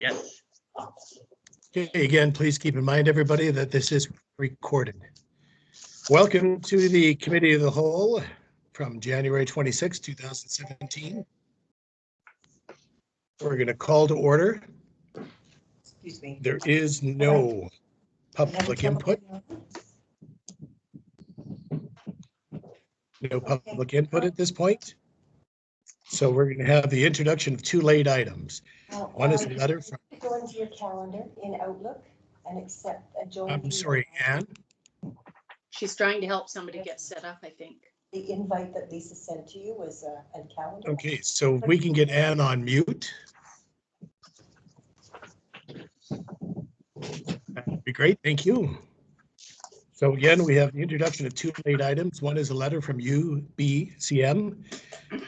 Yes. Okay, again, please keep in mind, everybody, that this is recorded. Welcome to the Committee of the Whole from January 26, 2017. We're going to call to order. Excuse me. There is no public input. No public input at this point. So we're going to have the introduction of two late items. One is a letter from, Go into your calendar in Outlook and accept a joint. I'm sorry, Anne. She's trying to help somebody get set up, I think. The invite that Lisa sent to you was a calendar. Okay, so if we can get Anne on mute. That'd be great, thank you. So again, we have the introduction of two late items. One is a letter from UBCM.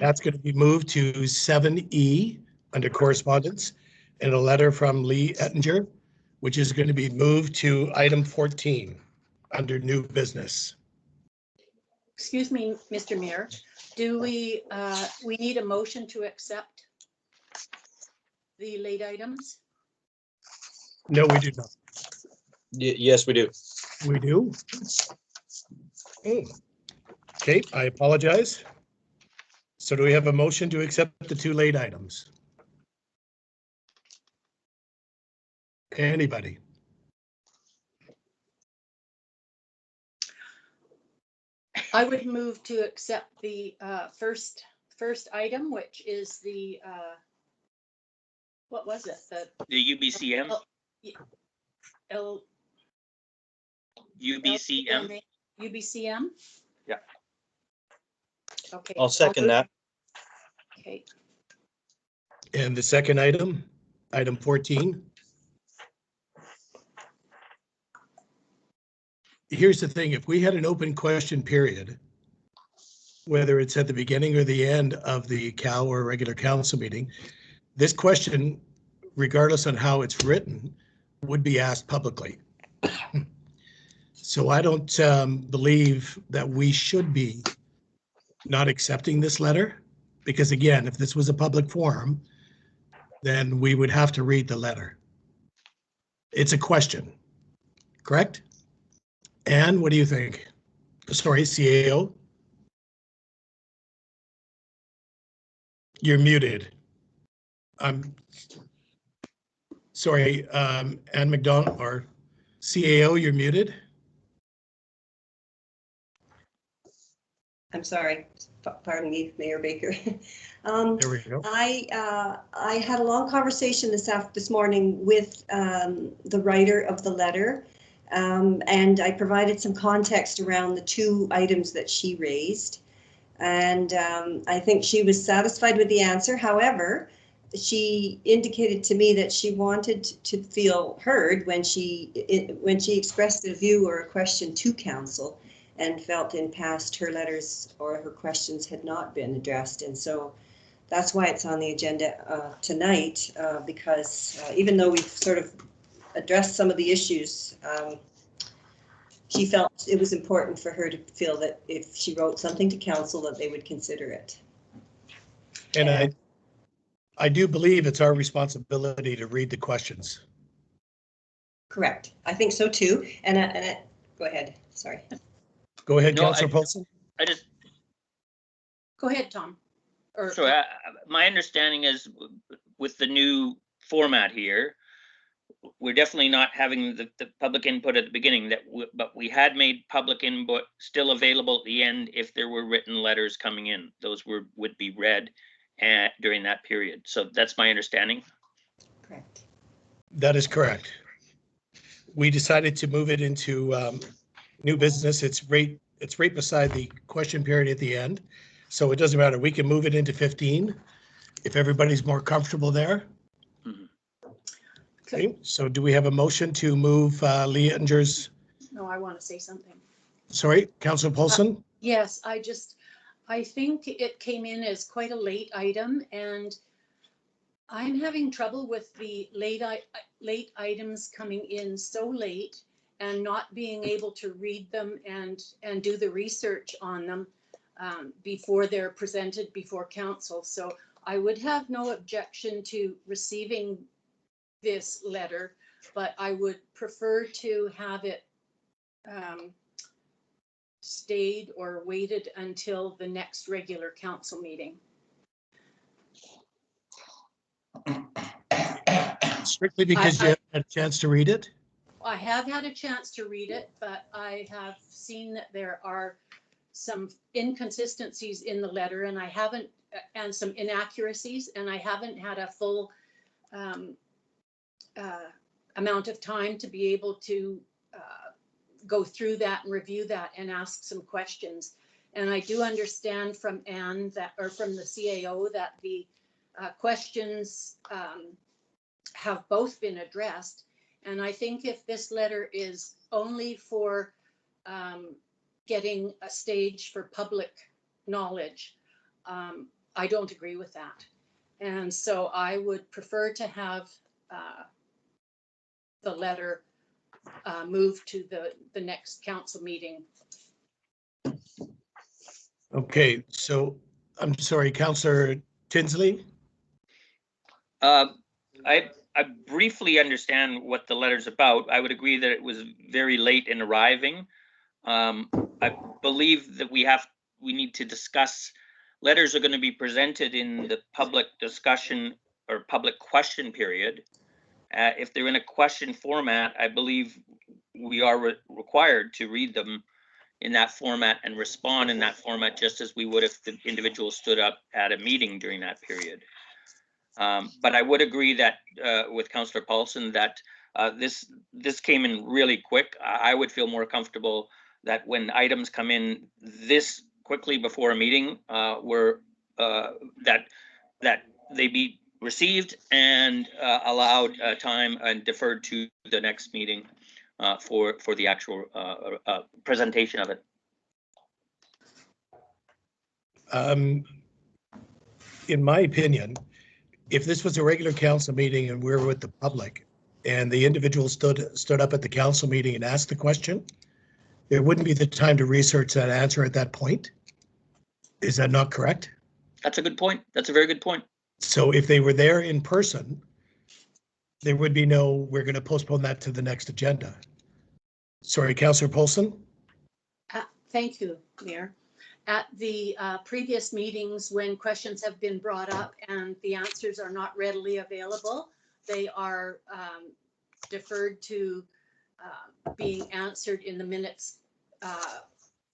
That's going to be moved to 7E under correspondence, and a letter from Lee Ettinger, which is going to be moved to item 14 under new business. Excuse me, Mr. Mayor, do we need a motion to accept the late items? No, we do not. Yes, we do. We do? Oh. Okay, I apologize. So do we have a motion to accept the two late items? Anybody? I would move to accept the first item, which is the what was it? The UBCM. UBCM. UBCM? Yeah. Okay. I'll second that. Okay. And the second item, item 14. Here's the thing, if we had an open question period, whether it's at the beginning or the end of the COW or regular council meeting, this question, regardless on how it's written, would be asked publicly. So I don't believe that we should be not accepting this letter, because again, if this was a public forum, then we would have to read the letter. It's a question, correct? Anne, what do you think? Sorry, CAO? You're muted. I'm sorry, Anne McDonald or CAO, you're muted. I'm sorry, pardon me, Mayor Baker. There we go. I had a long conversation this morning with the writer of the letter, and I provided some context around the two items that she raised. And I think she was satisfied with the answer. However, she indicated to me that she wanted to feel heard when she expressed a view or a question to council, and felt in past her letters or her questions had not been addressed. And so that's why it's on the agenda tonight, because even though we've sort of addressed some of the issues, she felt it was important for her to feel that if she wrote something to council, that they would consider it. And I do believe it's our responsibility to read the questions. Correct. I think so too. And go ahead. Sorry. Go ahead, No, Councillor Paulson. I just, Go ahead, Tom. Or so my understanding is with the new format here, we're definitely not having the public input at the beginning, but we had made public input still available at the end if there were written letters coming in. Those would be read during that period. So that's my understanding. Correct. That is correct. We decided to move it into new business. It's right beside the question period at the end. So it doesn't matter. We can move it into 15 if everybody's more comfortable there. Mhm. Okay, so do we have a motion to move Lee Ettinger's? no, I want to say something. Sorry, Councillor Paulson? Yes, I think it came in as quite a late item, and I'm having trouble with the late items coming in so late and not being able to read them and do the research on them before they're presented before council. So I would have no objection to receiving this letter, but I would prefer to have it stayed or waited until the next regular council meeting. Strictly because you haven't had a chance to read it? I have had a chance to read it, but I have seen that there are some inconsistencies in the letter, and I haven't, and some inaccuracies, and I haven't had a full amount of time to be able to go through that and review that and ask some questions. And I do understand from Anne that, or from the CAO, that the questions have both been addressed. And I think if this letter is only for getting a stage for public knowledge, I don't agree with that. And so I would prefer to have the letter moved to the next council meeting. Okay, so I'm sorry, Councillor Tinsley? I briefly understand what the letter's about. I would agree that it was very late in arriving. I believe that we need to discuss, letters are going to be presented in the public discussion or public question period. If they're in a question format, I believe we are required to read them in that format and respond in that format, just as we would if the individual stood up at a meeting during that period. But I would agree that with Councillor Paulson that this came in really quick. I would feel more comfortable that when items come in this quickly before a meeting, that they be received and allowed time and deferred to the next meeting for the actual presentation of it. In my opinion, if this was a regular council meeting and we're with the public and the individual stood up at the council meeting and asked the question, it wouldn't be the time to research that answer at that point. Is that not correct? That's a good point. That's a very good point. So if they were there in person, there would be no, we're going to postpone that to the next agenda. Sorry, Councillor Paulson? Thank you, Mayor. At the previous meetings, when questions have been brought up and the answers are not readily available, they are deferred to being answered in the minutes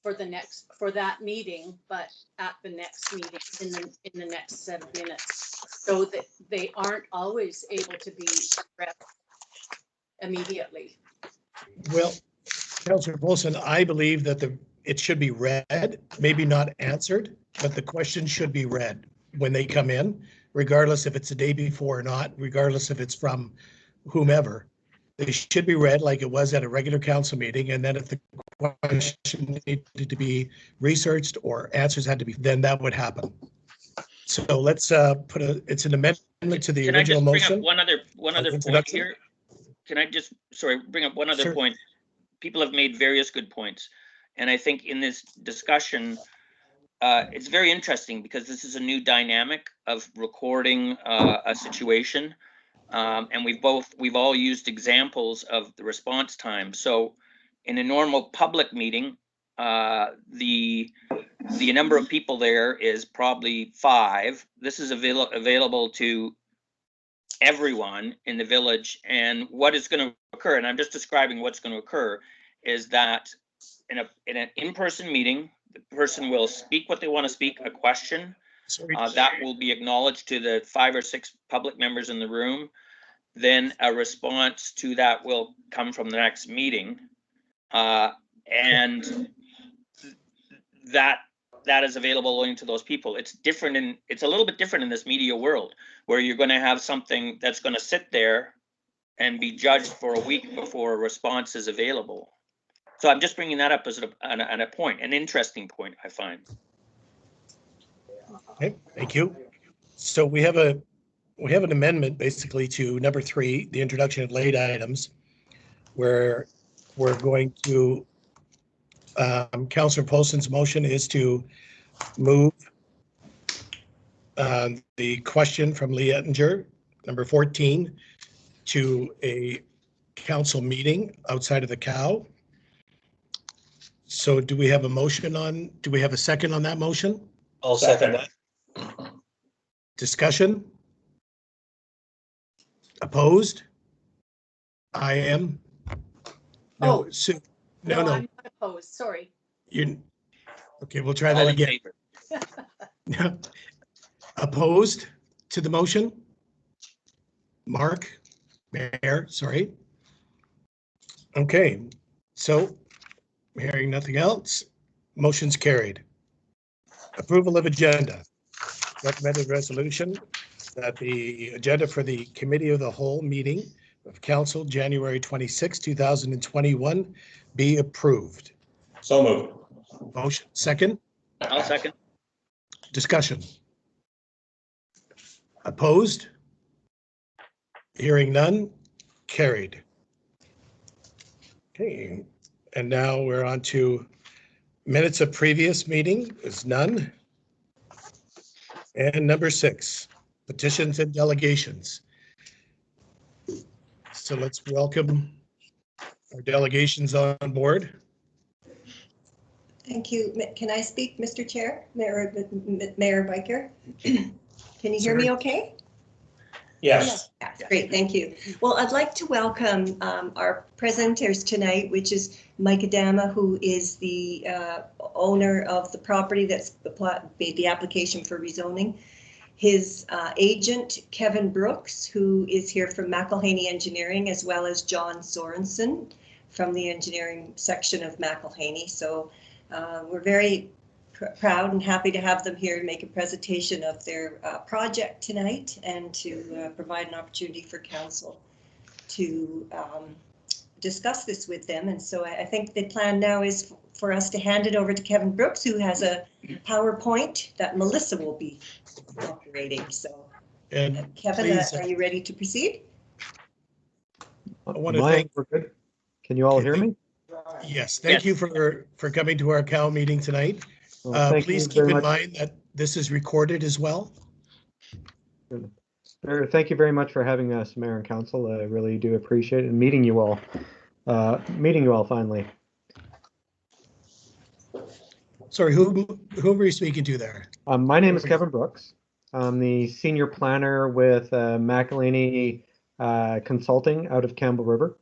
for that meeting, but at the next meeting in the next set of minutes, so that they aren't always able to be addressed immediately. Well, Councillor Paulson, I believe that it should be read, maybe not answered, but the question should be read when they come in, regardless if it's the day before or not, regardless if it's from whomever. They should be read like it was at a regular council meeting, and then if the question needed to be researched or answers had to be, then that would happen. So let's it's an amendment to the original motion. Can I just bring up one other point here? Can I just, bring up one other point? People have made various good points. And I think in this discussion, it's very interesting because this is a new dynamic of recording a situation. And we've all used examples of the response time. So in a normal public meeting, the number of people there is probably 5. This is available to everyone in the village. And what is going to occur, and I'm just describing what's going to occur, is that in an in-person meeting, the person will speak what they want to speak, a question that will be acknowledged to the 5 or 6 public members in the room. Then a response to that will come from the next meeting, and that is available only to those people. It's a little bit different in this media world, where you're going to have something that's going to sit there and be judged for a week before a response is available. So I'm just bringing that up as a point, an interesting point, I find. Okay, thank you. So we have an amendment basically to number 3, the introduction of late items, where we're going to, Councillor Paulson's motion is to move the question from Lee Ettinger, number 14, to a council meeting outside of the cow. So do we have a motion on, do we have a second on that motion? I'll second that. Discussion? Opposed? I am. No, Oh. Sue, no, No, no, I'm not opposed, sorry. you, okay, we'll try All that in again. favor? Opposed to the motion? Mark, Mayor, sorry. Okay, so hearing nothing else, motion's carried. Approval of agenda. Recommended resolution that the agenda for the committee of the whole meeting of council January 26, 2021 be approved. So moved. Motion, second, I'll second. discussion. Opposed? Hearing none, carried. Okay, and now we're on to minutes of previous meeting, is none. And number 6, petitions and delegations. So let's welcome our delegations on board. Thank you. Can I speak, Mr. Chair? Mayor Biker? Can you hear me Sorry. okay? Yes. Yeah, great, thank you. Well, I'd like to welcome our presenters tonight, which is Mike Adama, who is the owner of the property that's made the application for rezoning. His agent, Kevin Brooks, who is here from McElhaney Engineering, as well as John Sorensen from the engineering section of McElhaney. So we're very proud and happy to have them here to make a presentation of their project tonight and to provide an opportunity for council to discuss this with them. And so I think the plan now is for us to hand it over to Kevin Brooks, who has a PowerPoint that Melissa will be operating. So And Kevin, please, are you ready to proceed? I want to Mike, thank, we're good. Can you all hear me? yes, thank you for coming to our cow meeting tonight. Well, thank Please you keep very in much. mind that this is recorded as well. Thank you very much for having us, Mayor and Council. I really do appreciate it and meeting you all. Finally. Sorry, who were you speaking to there? My name is Kevin Brooks. I'm the senior planner with McElhaney Consulting out of Campbell River.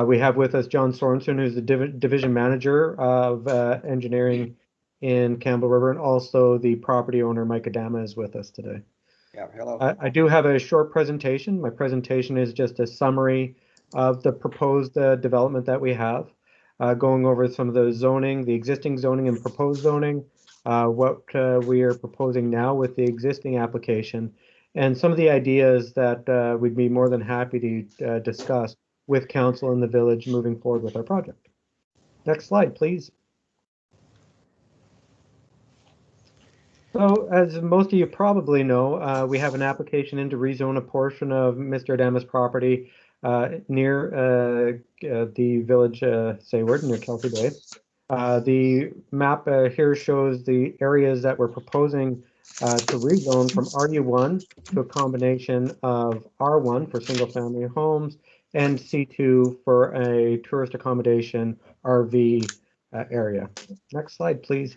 We have with us John Sorensen, who's the division manager of engineering in Campbell River, and also the property owner, Mike Adama, is with us today. Yeah, hello. I do have a short presentation. My presentation is just a summary of the proposed development that we have, going over some of the zoning, the existing zoning and proposed zoning, what we are proposing now with the existing application, and some of the ideas that we'd be more than happy to discuss with council in the village moving forward with our project. Next slide, please. So, as most of you probably know, we have an application in to rezone a portion of Mr. Adama's property near the village Sayward, near Kelsey Bay. The map here shows the areas that we're proposing to rezone from RU1 to a combination of R1 for single-family homes and C2 for a tourist accommodation RV area. Next slide, please.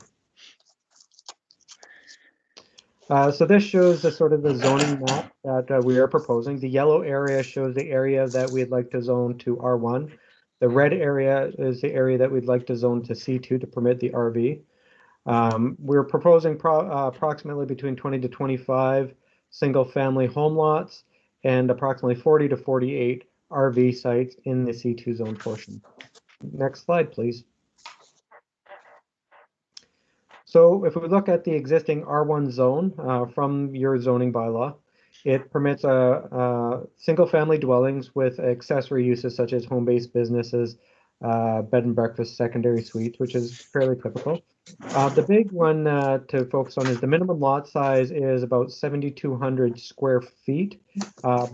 So this shows the sort of the zoning map that we are proposing. The yellow area shows the area that we'd like to zone to R1. The red area is the area that we'd like to zone to C2 to permit the RV. We're proposing approximately between 20 to 25 single-family home lots and approximately 40 to 48 RV sites in the C2 zone portion. Next slide, please. So if we look at the existing R1 zone from your zoning bylaw, it permits single-family dwellings with accessory uses such as home-based businesses, bed and breakfast, secondary suites, which is fairly typical. The big one to focus on is the minimum lot size is about 7,200 square feet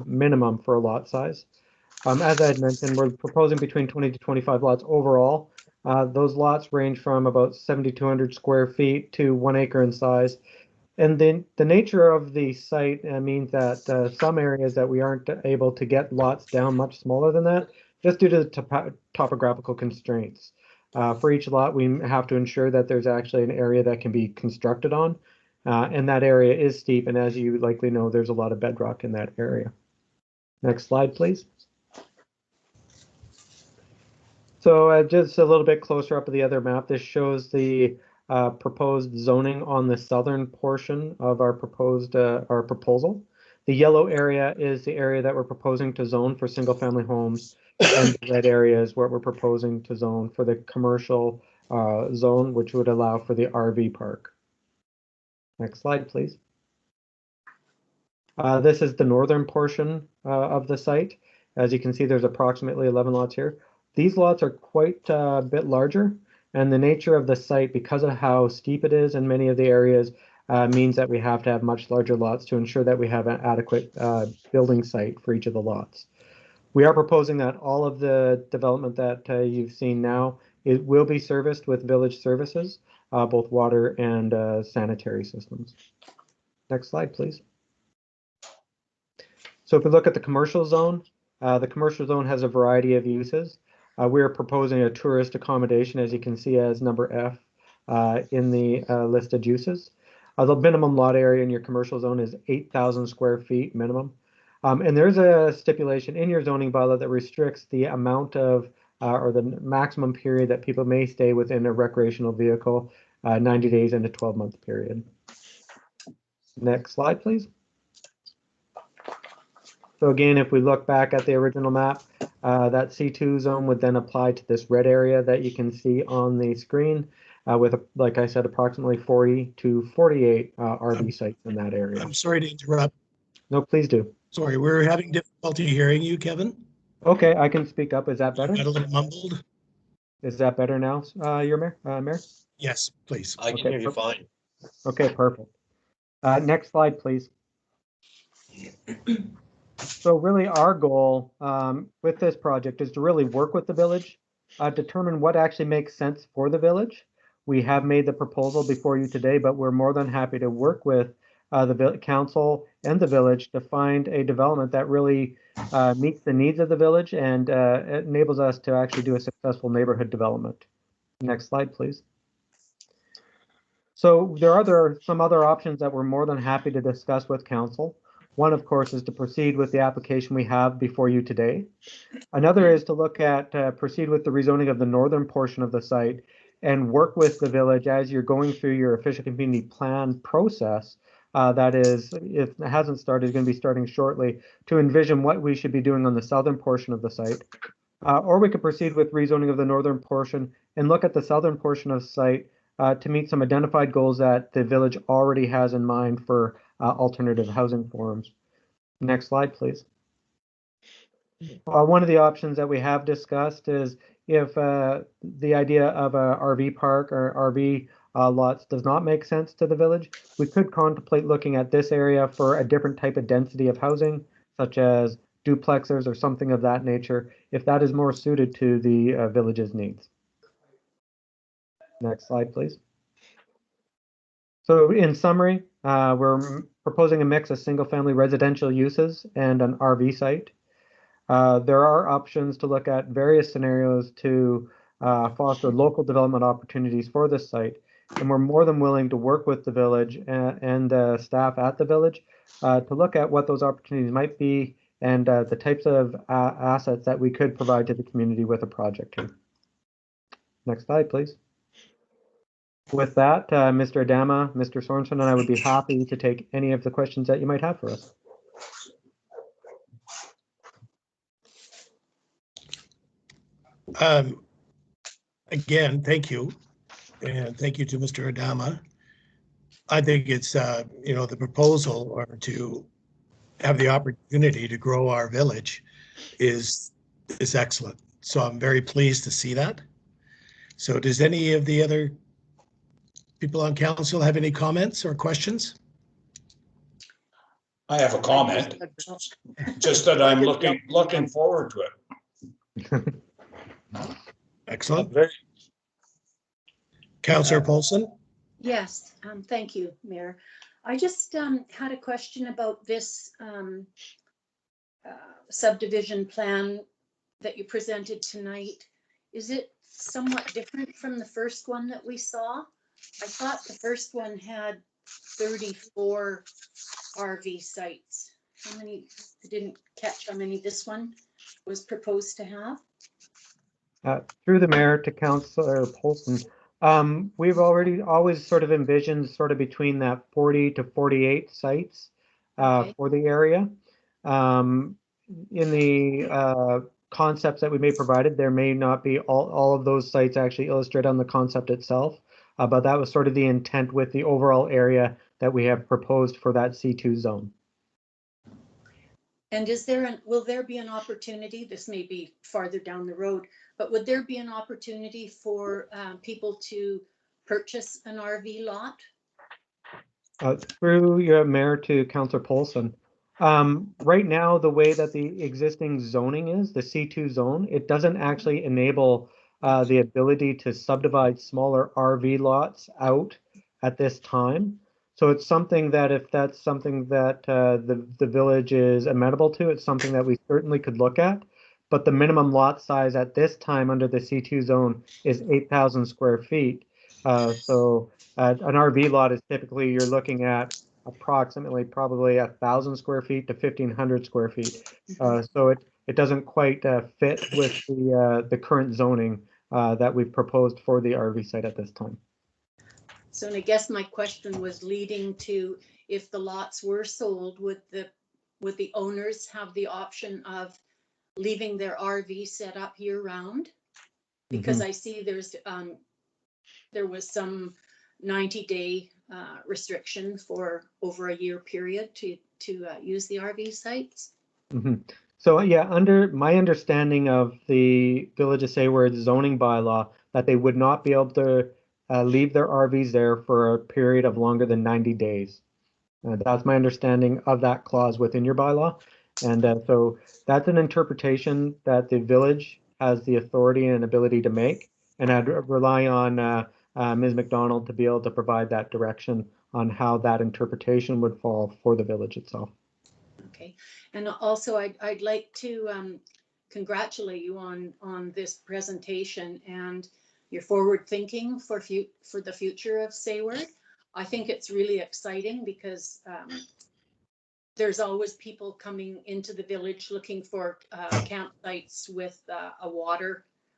minimum for a lot size. As I had mentioned, we're proposing between 20 to 25 lots overall. Those lots range from about 7,200 square feet to 1 acre in size. And then the nature of the site means that some areas that we aren't able to get lots down much smaller than that, just due to the topographical constraints. For each lot, we have to ensure that there's actually an area that can be constructed on, and that area is steep, and as you likely know, there's a lot of bedrock in that area. Next slide, please. So just a little bit closer up of the other map, this shows the proposed zoning on the southern portion of our proposal. The yellow area is the area that we're proposing to zone for single-family homes, and the red area is what we're proposing to zone for the commercial zone, which would allow for the RV park. Next slide, please. This is the northern portion of the site. As you can see, there's approximately 11 lots here. These lots are quite a bit larger, and the nature of the site, because of how steep it is in many of the areas, means that we have to have much larger lots to ensure that we have an adequate building site for each of the lots. We are proposing that all of the development that you've seen now, it will be serviced with village services, both water and sanitary systems. Next slide, please. So if we look at the commercial zone has a variety of uses. We are proposing a tourist accommodation, as you can see as number F in the listed uses. The minimum lot area in your commercial zone is 8,000 square feet minimum. And there's a stipulation in your zoning bylaw that restricts the amount of or the maximum period that people may stay within a recreational vehicle, 90 days in a 12-month period. Next slide, please. So again, if we look back at the original map, that C2 zone would then apply to this red area that you can see on the screen with, like I said, approximately 40 to 48 RV sites in that area. I'm sorry to interrupt. No, please do. Sorry, we're having difficulty hearing you, Kevin. Okay, I can speak up. Is that better? Got a little mumbled. Is that better now, your Mayor? Yes, please. I can Okay, hear you fine. Okay, perfect. Next slide, please. So really our goal with this project is to really work with the village, determine what actually makes sense for the village. We have made the proposal before you today, but we're more than happy to work with the council and the village to find a development that really meets the needs of the village and enables us to actually do a successful neighborhood development. Next slide, please. So there are some other options that we're more than happy to discuss with council. One, of course, is to proceed with the application we have before you today. Another is to look at proceed with the rezoning of the northern portion of the site and work with the village as you're going through your official community plan process. That is, if it hasn't started, it's going to be starting shortly, to envision what we should be doing on the southern portion of the site. Or we could proceed with rezoning of the northern portion and look at the southern portion of the site to meet some identified goals that the village already has in mind for alternative housing forms. Next slide, please. One of the options that we have discussed is if the idea of a RV park or RV lots does not make sense to the village, we could contemplate looking at this area for a different type of density of housing, such as duplexes or something of that nature, if that is more suited to the village's needs. Next slide, please. So in summary, we're proposing a mix of single-family residential uses and an RV site. There are options to look at various scenarios to foster local development opportunities for this site, and we're more than willing to work with the village and staff at the village to look at what those opportunities might be and the types of assets that we could provide to the community with a project here. Next slide, please. With that, Mr. Adama, Mr. Sorensen, and I would be happy to take any of the questions that you might have for us. Again, thank you. And thank you to Mr. Adama. I think it's, you know, the proposal or to have the opportunity to grow our village is excellent. So I'm very pleased to see that. So does any of the other people on council have any comments or questions? I have a comment, just that I'm looking forward to it. Excellent. Very- Councillor Paulson? Yes, thank you, Mayor. I just had a question about this subdivision plan that you presented tonight. Is it somewhat different from the first one that we saw? I thought the first one had 34 RV sites. How many, I didn't catch how many this one was proposed to have. Through the mayor to Councillor Polson, we've already always sort of envisioned sort of between that 40 to 48 sites Okay. for the area. In the concepts that we may provided, there may not be all of those sites actually illustrated on the concept itself, but that was sort of the intent with the overall area that we have proposed for that C2 zone. And will there be an opportunity, this may be farther down the road, but would there be an opportunity for people to purchase an RV lot? Through your mayor to Councillor Polson, right now, the way that the existing zoning is, the C2 zone, it doesn't actually enable the ability to subdivide smaller RV lots out at this time. So it's something that if that's something that the village is amenable to, it's something that we certainly could look at. But the minimum lot size at this time under the C2 zone is 8,000 square feet. So an RV lot is typically, you're looking at approximately probably 1,000 square feet to 1,500 square feet. So it doesn't quite fit with the current zoning that we've proposed for the RV site at this time. So, and I guess my question was leading to, if the lots were sold, would the owners have the option of leaving their RV set up year round? Because I see there was some 90-day restriction for over a year period to use the RV sites. So yeah, under my understanding of the Village of Sayward zoning bylaw, that they would not be able to leave their RVs there for a period of longer than 90 days. That's my understanding of that clause within your bylaw. And so that's an interpretation that the village has the authority and ability to make. And I'd rely on Ms. McDonald to be able to provide that direction on how that interpretation would fall for the village itself. Okay, and also I'd like to congratulate you on this presentation and your forward thinking for the future of Sayward. I think it's really exciting because there's always people coming into the village looking for campsites with a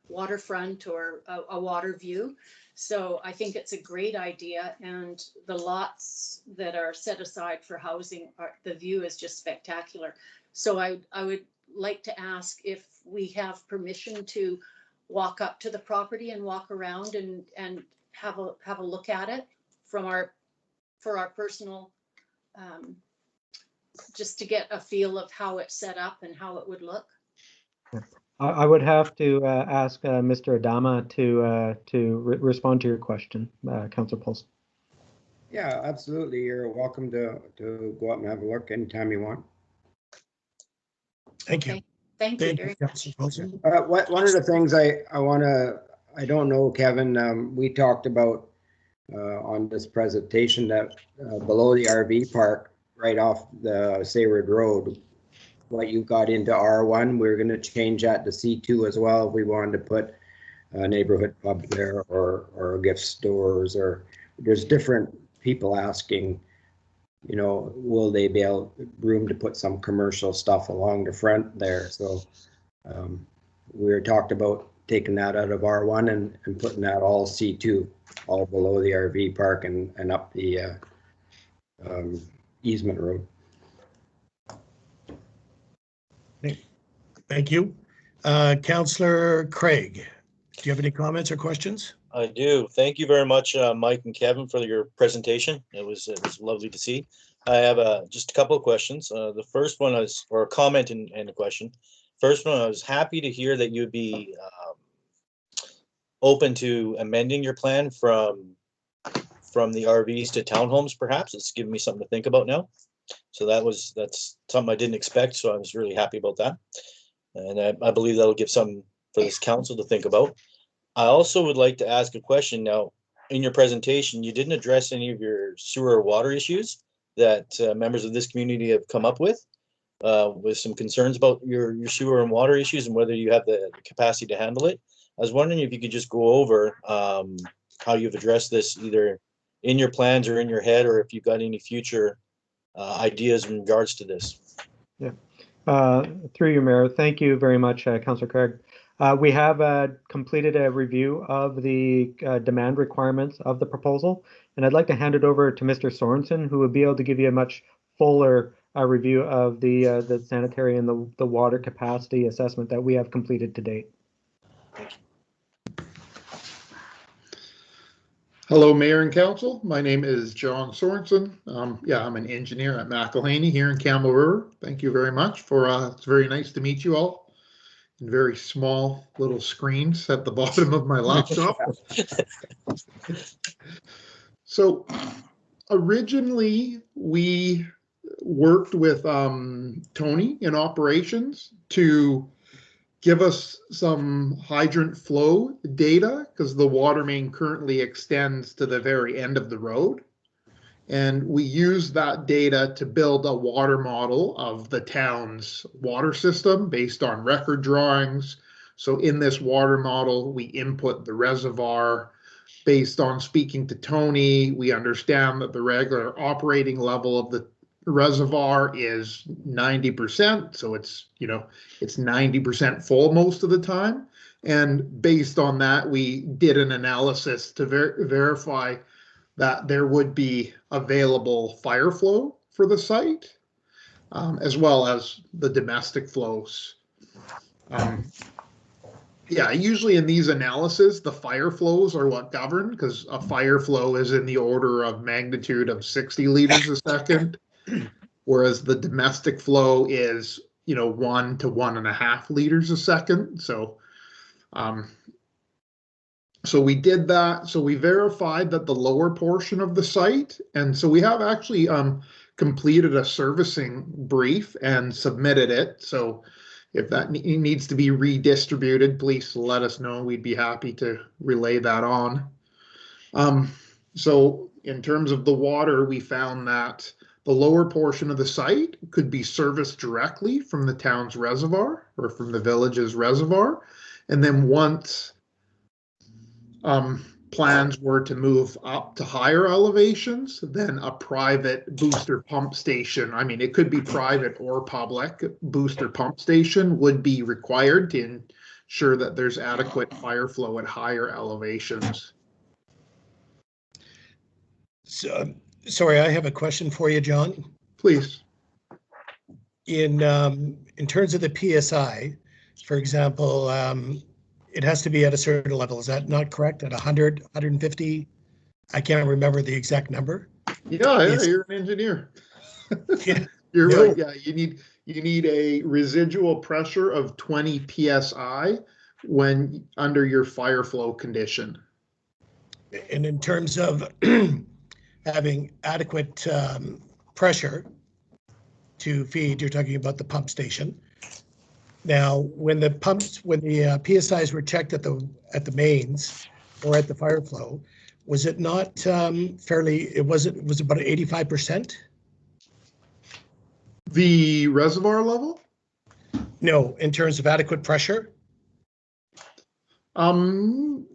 waterfront or a water view. So I think it's a great idea, and the lots that are set aside for housing, the view is just spectacular. So I would like to ask if we have permission to walk up to the property and walk around and have a look at it for our personal, just to get a feel of how it's set up and how it would look. I would have to ask Mr. Adama to respond to your question, Councillor Polson. Yeah, absolutely. You're welcome to go up and have a look anytime you want. Thank you. Okay. Thank you very much. Councillor Polson. One of the things I don't know, Kevin, we talked about on this presentation that below the RV park, right off the Sayward Road, what you got into R1, we're going to change that to C2 as well if we wanted to put a neighborhood pub there or gift stores, or there's different people asking, you know, will they be able room to put some commercial stuff along the front there? So we were talked about taking that out of R1 and putting that all C2, all below the RV park and up the easement road. Thank you. Councillor Craig, do you have any comments or questions? I do. Thank you very much, Mike and Kevin, for your presentation. It was lovely to see. I have just a couple of questions. The first one is, or a comment and a question. First one, I was happy to hear that you'd be open to amending your plan from the RVs to townhomes, perhaps. It's given me something to think about now. So that's something I didn't expect, so I was really happy about that. And I believe that'll give something for this council to think about. I also would like to ask a question now. In your presentation, you didn't address any of your sewer or water issues. that members of this community have come up with some concerns about your sewer and water issues and whether you have the capacity to handle it. I was wondering if you could just go over how you've addressed this either in your plans or in your head, or if you've got any future ideas in regards to this. Yeah. Through you, Mayor. Thank you very much, Councillor Craig. We have completed a review of the demand requirements of the proposal, and I'd like to hand it over to Mr. Sorensen, who will be able to give you a much fuller review of the sanitary and the water capacity assessment that we have completed to date. Hello, Mayor and Council. My name is John Sorensen. I'm an engineer at McElhaney here in Campbell River. Thank you very much for, it's very nice to meet you all. In very small little screens at the bottom of my laptop. So originally we worked with Tony in operations to give us some hydrant flow data because the water main currently extends to the very end of the road. And we use that data to build a water model of the town's water system based on record drawings. So in this water model, we input the reservoir. Based on speaking to Tony, we understand that the regular operating level of the reservoir is 90%. So it's, it's 90% full most of the time. And based on that, we did an analysis to verify that there would be available fire flow for the site, as well as the domestic flows. Usually in these analyses, the fire flows are what govern, because a fire flow is in the order of magnitude of 60 liters a second, whereas the domestic flow is, 1 to 1.5 liters a second. So we did that. So we verified that the lower portion of the site, and so we have actually completed a servicing brief and submitted it. So if that needs to be redistributed, please let us know. We'd be happy to relay that on. So in terms of the water, we found that the lower portion of the site could be serviced directly from the town's reservoir or from the village's reservoir. And then once plans were to move up to higher elevations, then a private booster pump station, it could be private or public, booster pump station would be required to ensure that there's adequate fire flow at higher elevations. So, sorry, I have a question for you, John. Please. In terms of the PSI, for example, it has to be at a certain level. Is that not correct? At 100, 150? I can't remember the exact number. Yeah, you're an engineer. Yeah. You're right. Yeah, you need a residual pressure of 20 PSI when under your fire flow condition. And in terms of having adequate pressure to feed, you're talking about the pump station. Now, when the PSIs were checked at the mains or at the fire flow, was it not fairly? It was about 85%. The reservoir level? No, in terms of adequate pressure.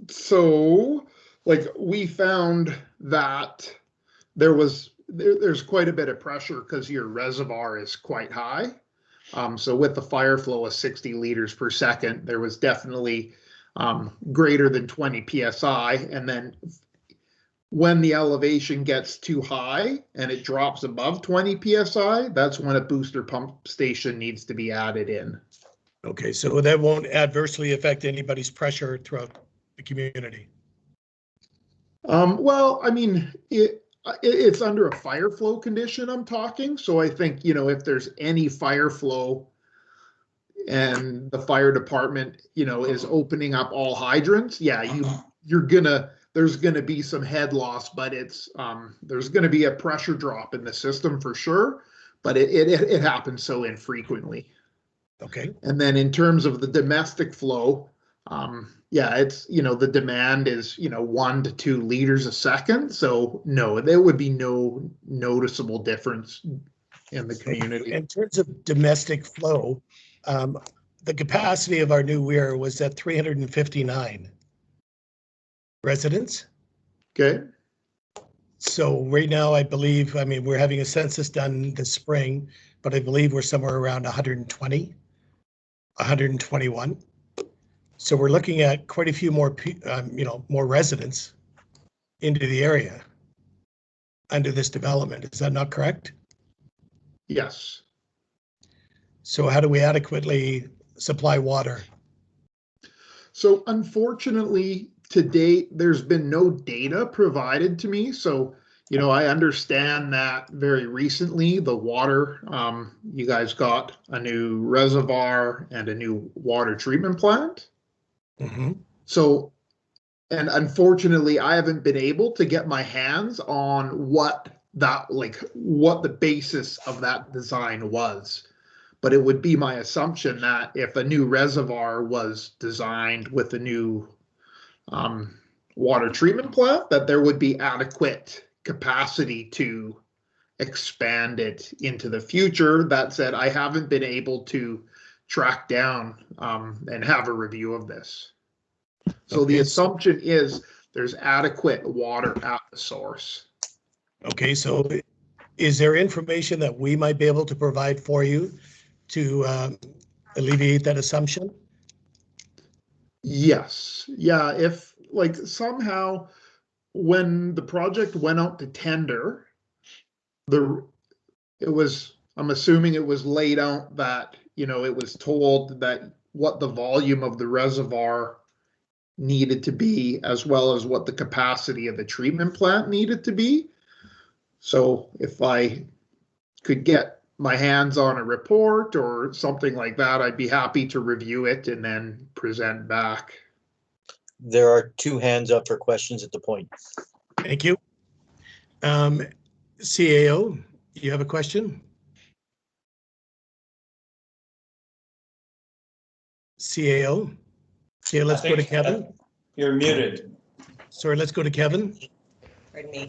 So like we found that there's quite a bit of pressure because your reservoir is quite high. So with the fire flow of 60 liters per second, there was definitely greater than 20 PSI. And then when the elevation gets too high and it drops above 20 PSI, that's when a booster pump station needs to be added in. Okay, so that won't adversely affect anybody's pressure throughout the community. Well, it's under a fire flow condition I'm talking. So I think, if there's any fire flow and the fire department, is opening up all hydrants, there's gonna be some head loss, but there's gonna be a pressure drop in the system for sure, but it happens so infrequently. Okay. And then in terms of the domestic flow, Yeah, it's, the demand is, 1 to 2 liters a second. So no, there would be no noticeable difference in the community. In terms of domestic flow, the capacity of our new weir was at 359 residents. Okay. So right now, I believe, we're having a census done this spring, but I believe we're somewhere around 120, 121. So we're looking at quite a few more, more residents into the area under this development. Is that not correct? Yes. So how do we adequately supply water? So unfortunately, to date, there's been no data provided to me. So, I understand that very recently the water, you guys got a new reservoir and a new water treatment plant. Mm-hmm. So, and unfortunately, I haven't been able to get my hands on what the basis of that design was. But it would be my assumption that if a new reservoir was designed with a new water treatment plant, that there would be adequate capacity to expand it into the future. That said, I haven't been able to track down and have a review of this. So the assumption is there's adequate water at the source. Okay, so is there information that we might be able to provide for you to alleviate that assumption? Yes. Yeah. If somehow when the project went out to tender, I'm assuming it was laid out that, it was told that what the volume of the reservoir needed to be, as well as what the capacity of the treatment plant needed to be. So if I could get my hands on a report or something like that, I'd be happy to review it and then present back. There are 2 hands up for questions at the point. Thank you. CAO, you have a question? CAO? Okay, let's go to Kevin. You're muted. Sorry, let's go to Kevin. Pardon me.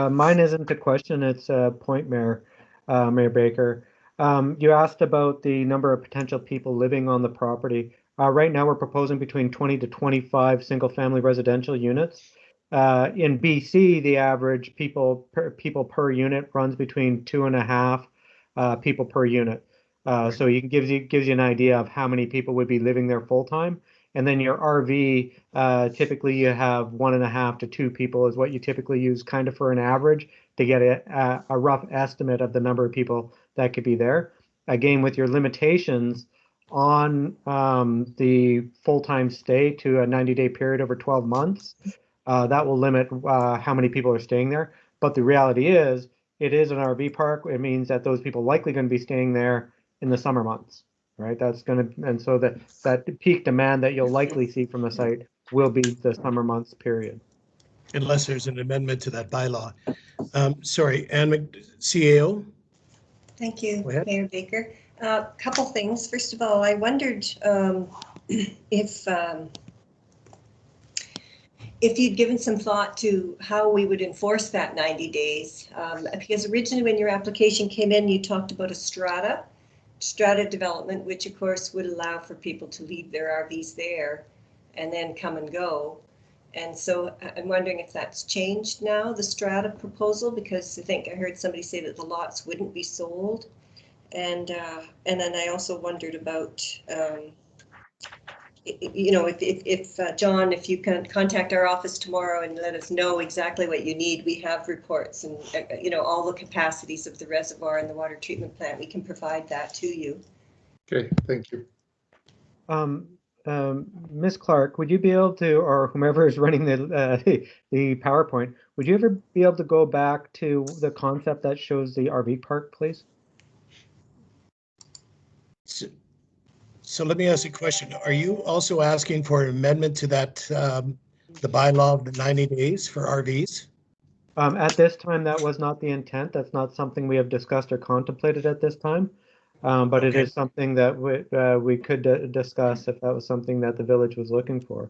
Mine isn't a question, it's a point, Mayor Baker. You asked about the number of potential people living on the property. Right now, we're proposing between 20 to 25 single-family residential units. In BC, the average people per unit runs between 2.5 people per unit. So you can gives you an idea of how many people would be living there full time. And then your RV, typically you have 1.5 to 2 people is what you typically use kind of for an average to get a rough estimate of the number of people that could be there. Again, with your limitations on the full-time stay to a 90-day period over 12 months, that will limit how many people are staying there. But the reality is, it is an RV park. It means that those people likely going to be staying there in the summer months, right? That's going to, and so that peak demand that you'll likely see from the site will be the summer months period. Unless there's an amendment to that bylaw. Sorry, CAO? Thank you, Go ahead. Mayor Baker. Couple things. First of all, I wondered if you'd given some thought to how we would enforce that 90 days. Because originally when your application came in, you talked about a strata development, which of course would allow for people to leave their RVs there and then come and go. And so I'm wondering if that's changed now, the strata proposal, because I think I heard somebody say that the lots wouldn't be sold. And then I also wondered about, if John, if you can contact our office tomorrow and let us know exactly what you need. We have reports and, all the capacities of the reservoir and the water treatment plant. We can provide that to you. Okay, thank you. Ms. Clark, would you be able to, or whomever is running the PowerPoint, would you ever be able to go back to the concept that shows the RV park, please? So let me ask you a question. Are you also asking for an amendment to that, the bylaw of the 90 days for RVs? At this time, that was not the intent. That's not something we have discussed or contemplated at this time. But it Okay. is something that we could discuss if that was something that the village was looking for.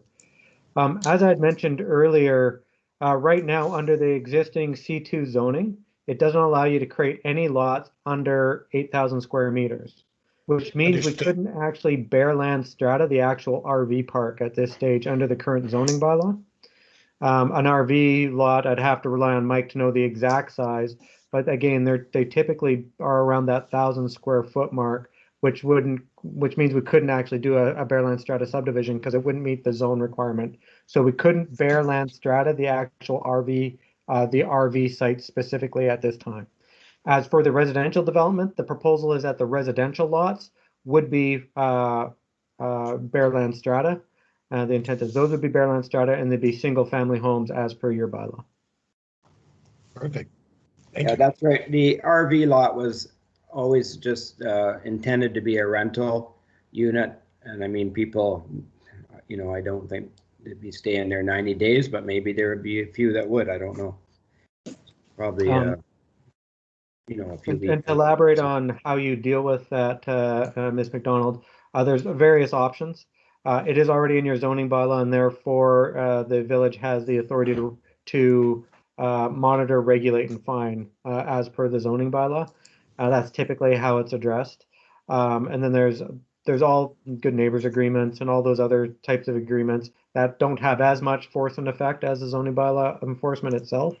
As I had mentioned earlier, right now under the existing C2 zoning, it doesn't allow you to create any lots under 8,000 square meters, which means we Understood. couldn't actually bare land strata the actual RV park at this stage under the current zoning bylaw. An RV lot, I'd have to rely on Mike to know the exact size, but again, they typically are around that 1,000 square foot mark, which means we couldn't actually do a bare land strata subdivision because it wouldn't meet the zone requirement. So we couldn't bare land strata the actual RV, the RV site specifically at this time. As for the residential development, the proposal is that the residential lots would be bare land strata. The intent is those would be bare land strata and they'd be single family homes as per your bylaw. Perfect. Thank Yeah, you. that's right. The RV lot was always just intended to be a rental unit. And I mean, people, I don't think they'd be staying there 90 days, but maybe there would be a few that would. I don't know. Probably, a few And weeks. to elaborate on how you deal with that, Ms. McDonald, there's various options. It is already in your zoning bylaw, and therefore the village has the authority to monitor, regulate, and fine as per the zoning bylaw. That's typically how it's addressed. And then there's all good neighbors agreements and all those other types of agreements that don't have as much force and effect as the zoning bylaw enforcement itself.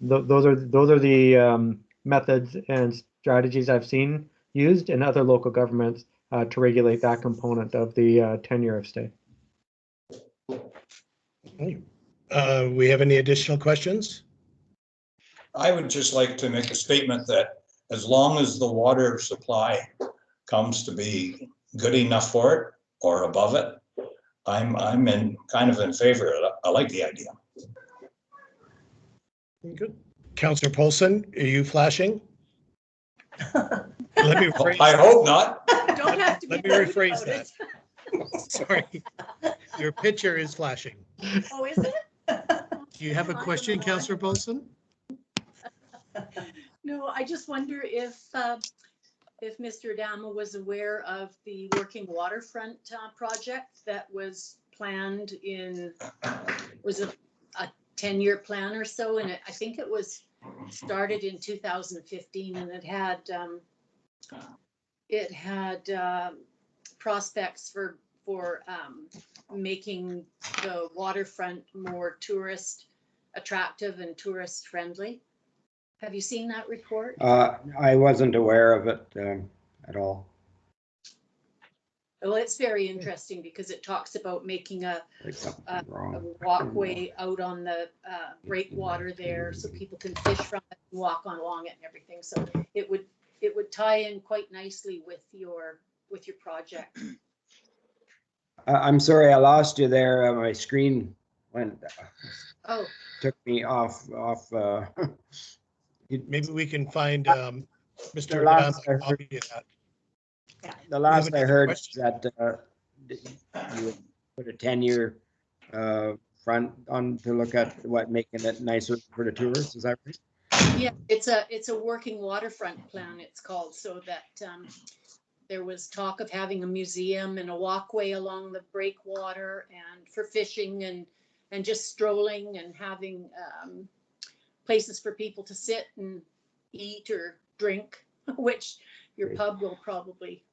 Those are the methods and strategies I've seen used in other local governments to regulate that component of the tenure of stay. We have any additional questions? I would just like to make a statement that as long as the water supply comes to be good enough for it or above it, I'm kind of in favor of it. I like the idea. Good. Councillor Polson, are you flashing? Let me rephrase, I hope not. Don't have to be let me rude rephrase about that. it. Sorry. Your picture is flashing. Oh, is it? Do you have a question, Councillor Polson? No, I just wonder if Mr. Adama was aware of the working waterfront project that was planned was a 10-year plan or so, and I think it was started in 2015, and it had prospects for making the waterfront more tourist attractive and tourist friendly. Have you seen that report? I wasn't aware of it at all. Well, it's very interesting because it talks about making a Like something wrong. walkway out on the breakwater there so people can fish from it and walk on along it and everything. So it would tie in quite nicely with your project. I'm sorry, I lost you there. My screen went, Oh, took me off. Maybe we can find The Mr. last I Adama a heard- copy of that. The last I another heard question? that you would put a 10-year front on to look at making it nicer for the tourists. Is that right? yeah, it's a working waterfront plan, it's called, so that there was talk of having a museum and a walkway along the breakwater and for fishing and just strolling and having places for people to sit and eat or drink, which your Great. pub will probably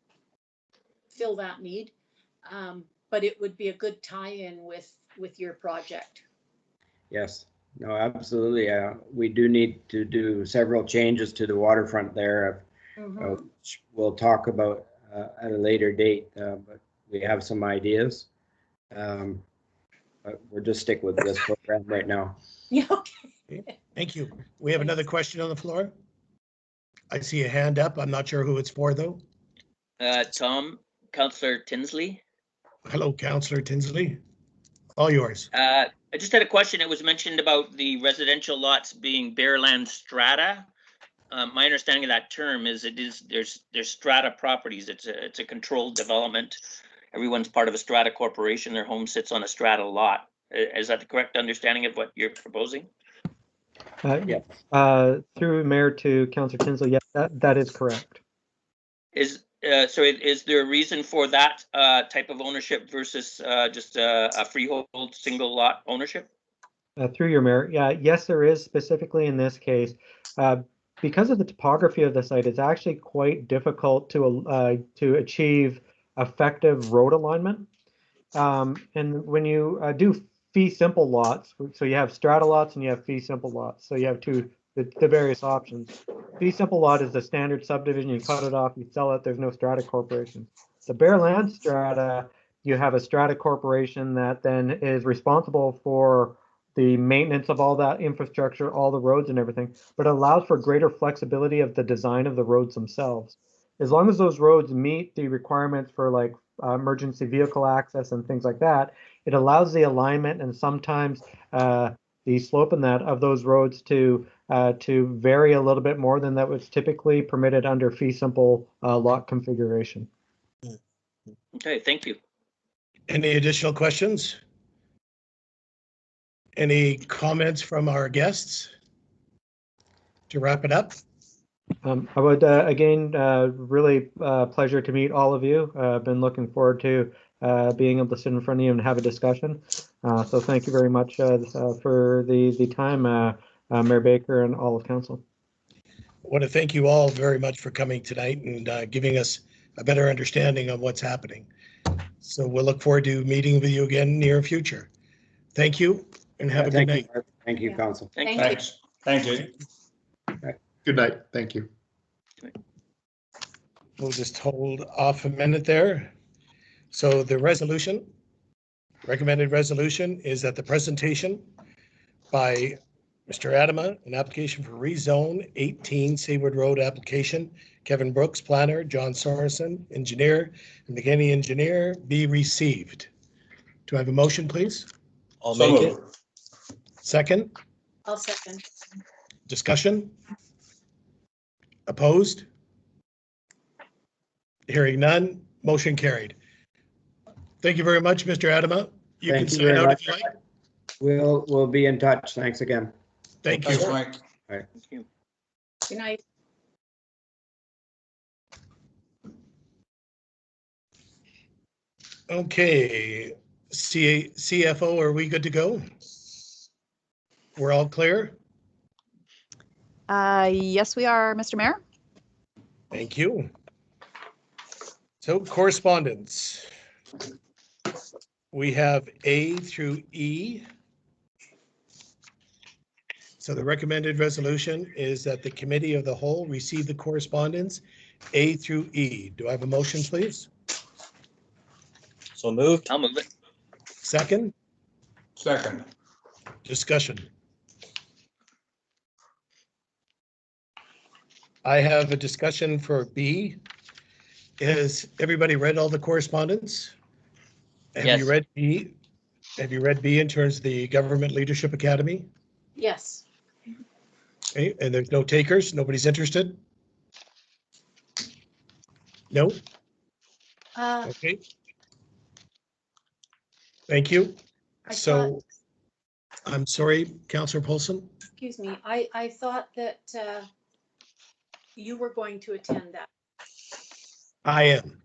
fill that need. But it would be a good tie-in with your project. Yes. No, absolutely. We do need to do several changes to the waterfront there. Which we'll talk about at a later date, but we have some ideas. But we'll just stick with this program right now. Yeah, okay. Thank you. We have another question on the floor. I see a hand up. I'm not sure who it's for, though. Tom, Councillor Tinsley. Hello, Councillor Tinsley. All yours. I just had a question. It was mentioned about the residential lots being bare land strata. My understanding of that term is there's strata properties. It's a controlled development. Everyone's part of a strata corporation. Their home sits on a strata lot. Is that the correct understanding of what you're proposing? Yeah. Through Mayor to Councillor Tinsley, yes, that is correct. Is there a reason for that type of ownership versus just a freehold single lot ownership? Through your mayor, yeah, yes, there is specifically in this case. Because of the topography of the site, it's actually quite difficult to achieve effective road alignment. And when you do fee simple lots, so you have strata lots and you have fee simple lots. So you have the various options. Fee simple lot is the standard subdivision. You cut it off, you sell it. There's no strata corporation. The bare land strata, you have a strata corporation that then is responsible for the maintenance of all that infrastructure, all the roads and everything, but it allows for greater flexibility of the design of the roads themselves. As long as those roads meet the requirements for like emergency vehicle access and things like that, it allows the alignment and sometimes the slope in that of those roads to vary a little bit more than that was typically permitted under fee simple lot configuration. Okay, thank you. Any additional questions? Any comments from our guests? To wrap it up? I would, again, really pleasure to meet all of you. I've been looking forward to being able to sit in front of you and have a discussion. So thank you very much for the time, Mayor Baker and all of council. I want to thank you all very much for coming tonight and giving us a better understanding of what's happening. So we'll look forward to meeting with you again near future. Thank you and have a good night. Thank you, council. Thank you. Thanks. Thank you. Good night. Thank you. We'll just hold off a minute there. So the recommended resolution is that the presentation by Mr. Adama, an application for rezone 18 Seaward Road application, Kevin Brooks, planner, John Sorensen, engineer, and McKinney engineer, be received. Do I have a motion, please? I'll So make it. moved. Second, I'll second. discussion? Opposed? Hearing none, motion carried. Thank you very much, Mr. Adama. You can Thank you sign very out much. if you like. We'll be in touch. Thanks again. Thank Thanks, you. Mike. Thank you. Good night. Okay, CFO, are we good to go? We're all clear? Yes, we are, Mr. Mayor. Thank you. So correspondence. We have A through E. So the recommended resolution is that the committee of the whole receive the correspondence A through E. Do I have a motion, please? So moved. I'll move it. Second, Second. discussion. I have a discussion for B. Has everybody read all the correspondence? Have Yes. you read B? Have you read B in terms of the Government Leadership Academy? Yes. Okay, and there's no takers? Nobody's interested? No? Okay. Thank you. I So, I'm sorry, Councillor Paulson? Excuse me, I thought that you were going to attend that. I am.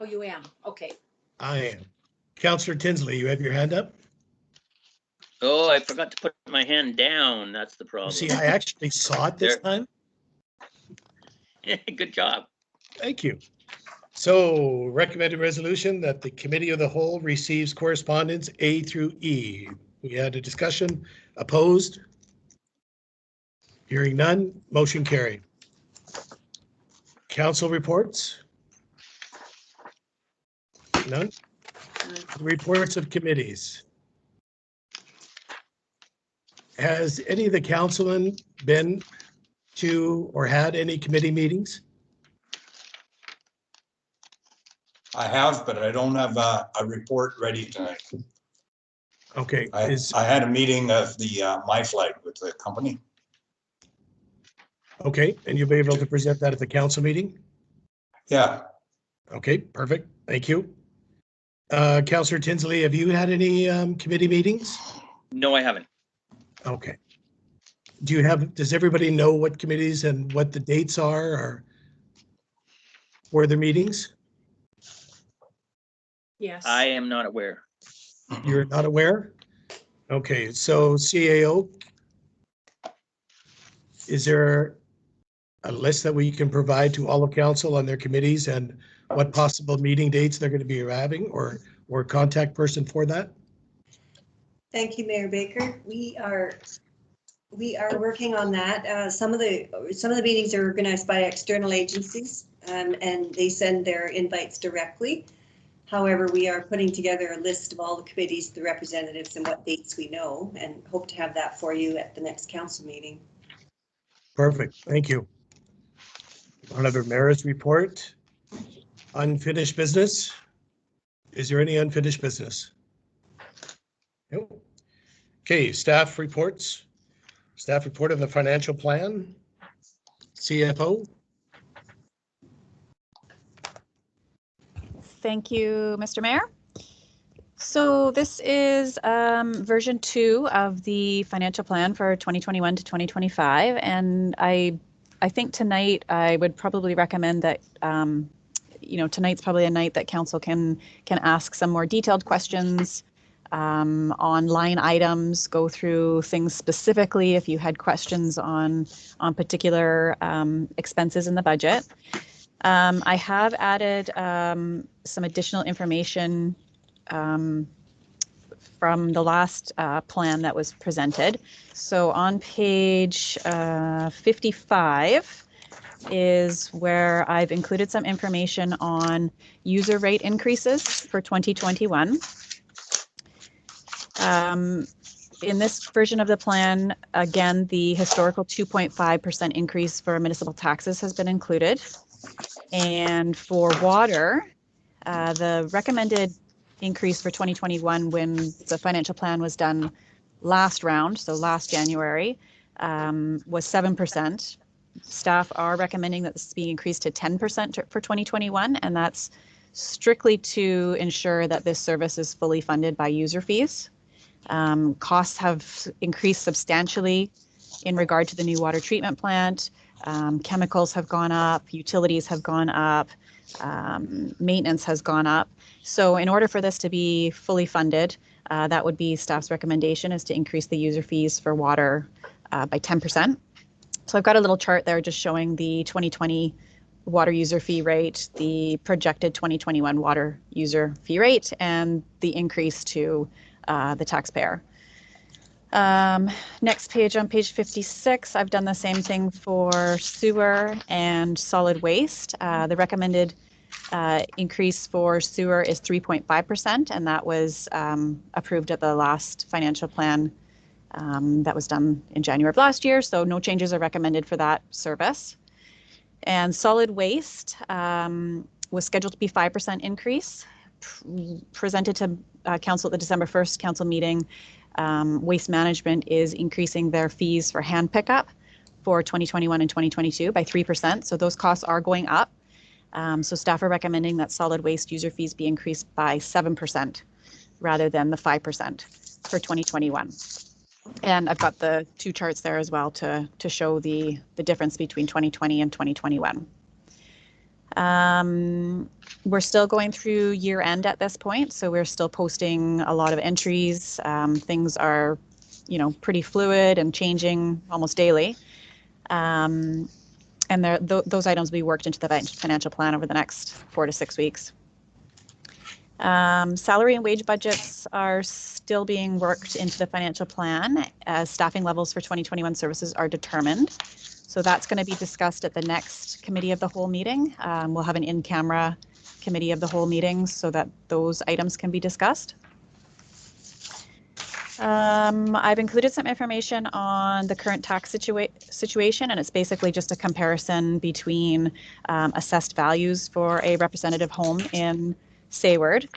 Oh, you am? Okay. I am. Councillor Tinsley, you have your hand up? Oh, I forgot to put my hand down. That's the problem. See, I actually saw it this There. time. Good job. Thank you. So recommended resolution that the committee of the whole receives correspondence A through E. We had a discussion. Opposed? Hearing none, motion carried. Council reports? None? Reports of committees. Has any of the councilmen been to or had any committee meetings? I have, but I don't have a report ready tonight. Okay, I had a meeting of the MyFlight with the company. okay, and you'll be able to present that at the council meeting? Yeah, Okay, perfect. Thank you. Councillor Tinsley, have you had any committee meetings? No, I haven't. Okay. Does everybody know what committees and what the dates are or? for the meetings? Yes. I am not aware. You're not aware? Okay, so CAO, is there a list that we can provide to all of council on their committees and what possible meeting dates they're going to be having, or contact person for that? Thank you, Mayor Baker. We are working on that. Some of the meetings are organized by external agencies, and they send their invites directly. However, we are putting together a list of all the committees, the representatives, and what dates we know, and hope to have that for you at the next council meeting. Perfect, thank you. Another mayor's report. Unfinished business. Is there any unfinished business? Nope. Okay, staff reports. Staff report on the financial plan. CFO. Thank you, Mr. Mayor. So this is version 2 of the financial plan for 2021 to 2025. And I think tonight I would probably recommend that, tonight's probably a night that council can ask some more detailed questions on line items, go through things specifically if you had questions on particular expenses in the budget. I have added some additional information from the last plan that was presented. So on page 55 is where I've included some information on user rate increases for 2021. In this version of the plan, again, the historical 2.5% increase for municipal taxes has been included. And for water, the recommended increase for 2021 when the financial plan was done last round, so last January, was 7%. Staff are recommending that this be increased to 10% for 2021, and that's strictly to ensure that this service is fully funded by user fees. Costs have increased substantially in regard to the new water treatment plant. Chemicals have gone up, utilities have gone up, maintenance has gone up. So in order for this to be fully funded, that would be staff's recommendation, is to increase the user fees for water by 10%. So I've got a little chart there just showing the 2020 water user fee rate, the projected 2021 water user fee rate, and the increase to the taxpayer. Next page, on page 56, I've done the same thing for sewer and solid waste. The recommended increase for sewer is 3.5%, and that was approved at the last financial plan that was done in January of last year, so no changes are recommended for that service. And solid waste was scheduled to be 5% increase. Presented to council at the December 1st council meeting, Waste Management is increasing their fees for hand pickup for 2021 and 2022 by 3%. So those costs are going up. So staff are recommending that solid waste user fees be increased by 7% rather than the 5% for 2021. And I've got the two charts there as well to show the difference between 2020 and 2021. We're still going through year end at this point, so we're still posting a lot of entries. Things are, pretty fluid and changing almost daily. And those items will be worked into the financial plan over the next 4 to 6 weeks. Salary and wage budgets are still being worked into the financial plan as staffing levels for 2021 services are determined. So that's going to be discussed at the next committee of the whole meeting. We'll have an in-camera committee of the whole meeting so that those items can be discussed. I've included some information on the current tax situation, and it's basically just a comparison between assessed values for a representative home in Sayward.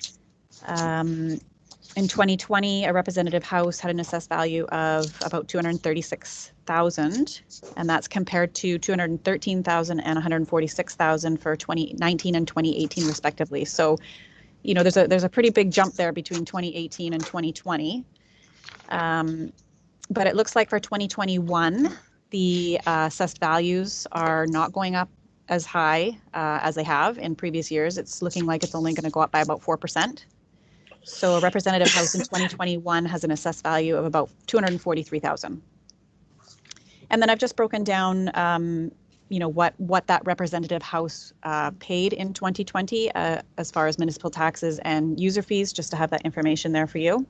In 2020, a representative house had an assessed value of about $236,000, and that's compared to $213,000 and $146,000 for 2019 and 2018, respectively. So, there's a pretty big jump there between 2018 and 2020. But it looks like for 2021, the assessed values are not going up as high as they have in previous years. It's looking like it's only going to go up by about 4%. So a representative house in 2021 has an assessed value of about $243,000. And then I've just broken down, you know, what that representative house paid in 2020 as far as municipal taxes and user fees, just to have that information there for you.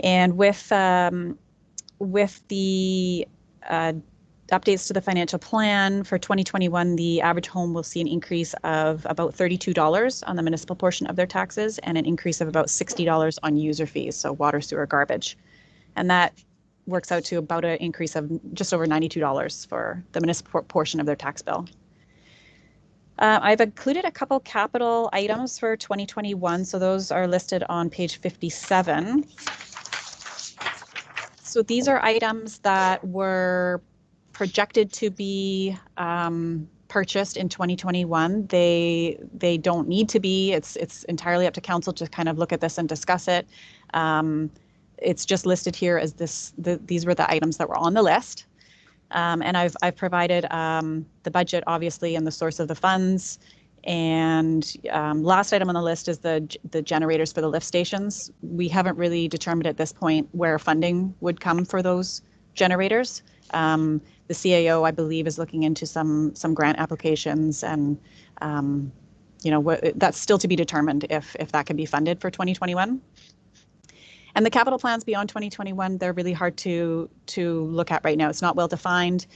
And with the updates to the financial plan for 2021, the average home will see an increase of about $32 on the municipal portion of their taxes and an increase of about $60 on user fees, so water, sewer, garbage. And that works out to about an increase of just over $92 for the municipal portion of their tax bill. I've included a couple capital items for 2021, so those are listed on page 57. So these are items that were projected to be purchased in 2021. They don't need to be. It's entirely up to council to kind of look at this and discuss it. It's just listed here as these were the items that were on the list. And I've provided the budget, obviously, and the source of the funds. And last item on the list is the generators for the lift stations. We haven't really determined at this point where funding would come for those generators. The CAO, I believe, is looking into some grant applications, and you know, that's still to be determined if that can be funded for 2021. And the capital plans beyond 2021, they're really hard to look at right now. It's not well defined.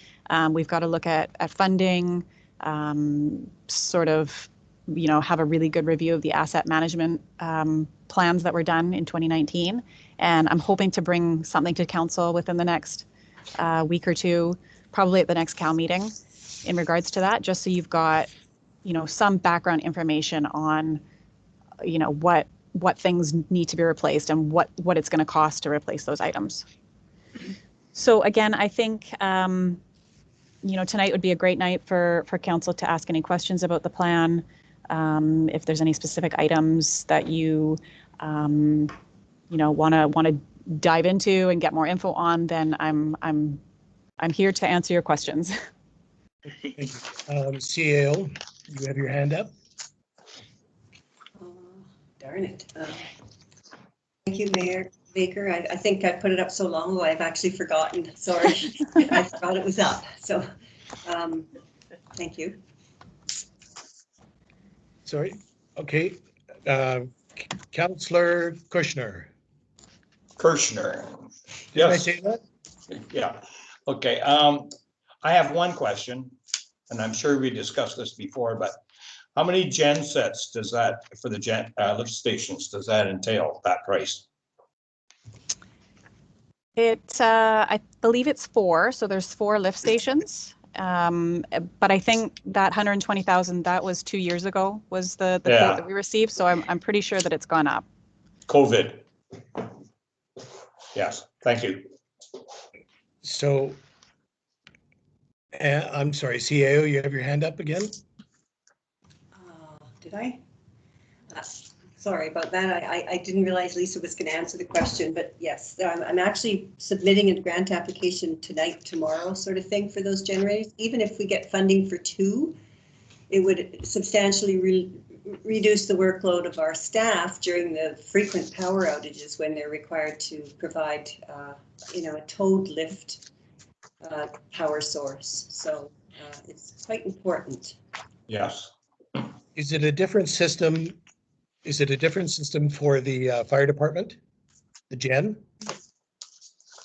We've got to look at funding, sort of, you know, have a really good review of the asset management plans that were done in 2019. And I'm hoping to bring something to council within the next week or two, probably at the next Cal meeting, in regards to that, just so you've got, you know, some background information on, you know, what things need to be replaced and what it's going to cost to replace those items. So again, I think, you know, tonight would be a great night for council to ask any questions about the plan. If there's any specific items that you, you know, want to dive into and get more info on, then I'm here to answer your questions. Thank you. CAO, you have your hand up. Darn it. Thank you, Mayor Baker. I think I put it up so long ago, I've actually forgotten. Sorry, I forgot it was up. So, thank you. Sorry. Okay. Councillor Kushner. Kirschner. Did I Yes. say that? Yeah. Okay. I have one question, and I'm sure we discussed this before, but how many gen sets does that, for the lift stations, does that entail, that price? I believe it's 4, so there's 4 lift stations. But I think that 120,000, that was 2 years ago, was the quote that we received. So I'm pretty sure that it's gone up. COVID. Yes, thank you. So, I'm sorry, CAO, you have your hand up again? Did I? Sorry about that. I didn't realize Lisa was going to answer the question, but yes, I'm actually submitting a grant application tonight, tomorrow, sort of thing for those generators. Even if we get funding for 2, it would substantially reduce the workload of our staff during the frequent power outages when they're required to provide, you know, a towed lift power source. So it's quite important. Yes. Is it a different system? Is it a different system for the fire department, the gen?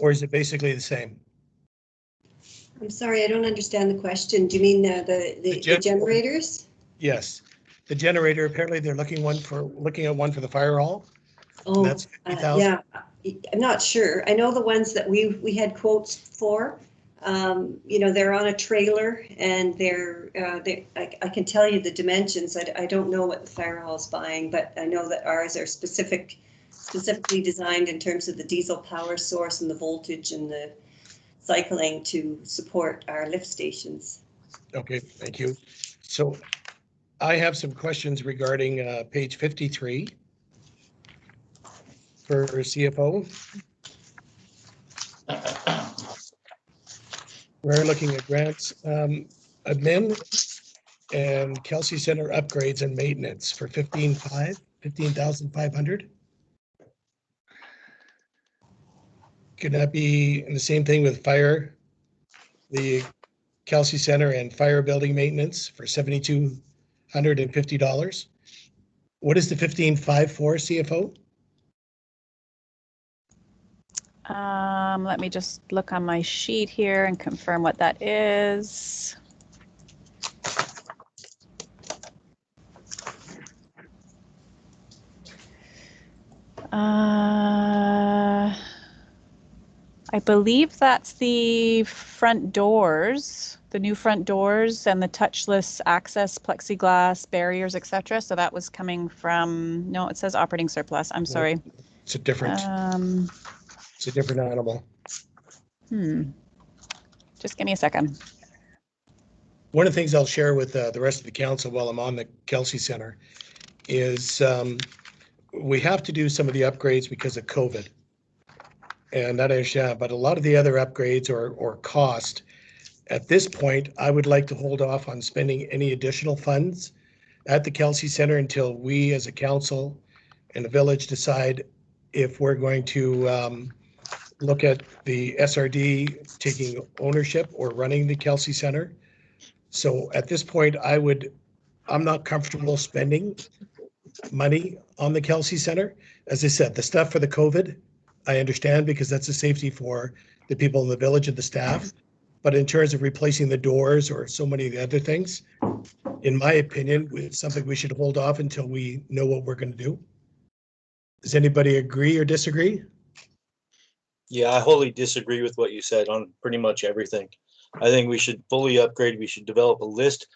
Or is it basically the same? I'm sorry, I don't understand the question. Do you mean the generators? Yes, the generator, apparently they're looking at one for the fire hall. Oh, that's 50,000. yeah, I'm not sure. I know the ones that we had quotes for. You know, they're on a trailer, and I can tell you the dimensions. I don't know what the fire hall's buying, but I know that ours are specifically designed in terms of the diesel power source and the voltage and the cycling to support our lift stations. Okay, thank you. So I have some questions regarding page 53 for CFO. We're looking at grants. Admin, and Kelsey Center upgrades and maintenance for 15,500. Could that be in the same thing with fire, the Kelsey Center and fire building maintenance for $7,250? What is the 15,540 CFO? Let me just look on my sheet here and confirm what that is. I believe that's the front doors, the new front doors and the touchless access, plexiglass barriers, etc. So that was coming from, no, it says operating surplus. I'm sorry. It's a different animal. Just give me a second. One of the things I'll share with the rest of the council while I'm on the Kelsey Center is we have to do some of the upgrades because of COVID. And that is, but a lot of the other upgrades or cost, at this point, I would like to hold off on spending any additional funds at the Kelsey Center until we as a council and the village decide if we're going to look at the SRD taking ownership or running the Kelsey Center. So at this point, I'm not comfortable spending money on the Kelsey Center. As I said, the stuff for the COVID, I understand because that's a safety for the people in the village and the staff. But in terms of replacing the doors or so many of the other things, in my opinion, it's something we should hold off until we know what we're going to do. Does anybody agree or disagree? Yeah, I wholly disagree with what you said on pretty much everything. I think we should fully upgrade. We should develop a list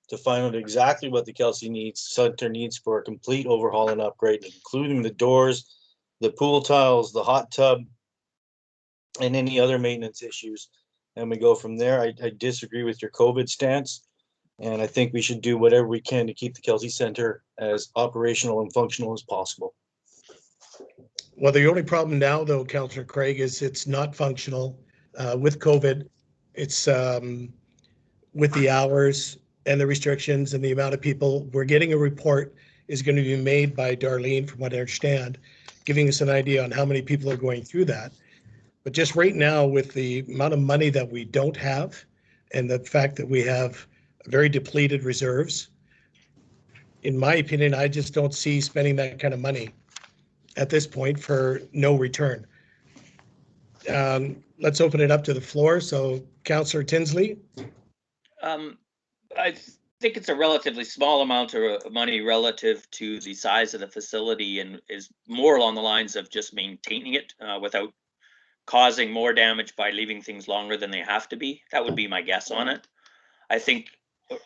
to find out exactly what the Kelsey Center needs for a complete overhaul and upgrade, including the doors, the pool tiles, the hot tub, and any other maintenance issues. And we go from there. I disagree with your COVID stance. And I think we should do whatever we can to keep the Kelsey Center as operational and functional as possible. Well, the only problem now, though, Councillor Craig, is it's not functional with COVID. It's with the hours and the restrictions and the amount of people. We're getting a report is going to be made by Darlene, from what I understand, giving us an idea on how many people are going through that. But just right now, with the amount of money that we don't have and the fact that we have very depleted reserves, in my opinion, I just don't see spending that kind of money at this point for no return. Let's open it up to the floor. So Councillor Tinsley. I think it's a relatively small amount of money relative to the size of the facility and is more along the lines of just maintaining it without causing more damage by leaving things longer than they have to be. That would be my guess on it. I think,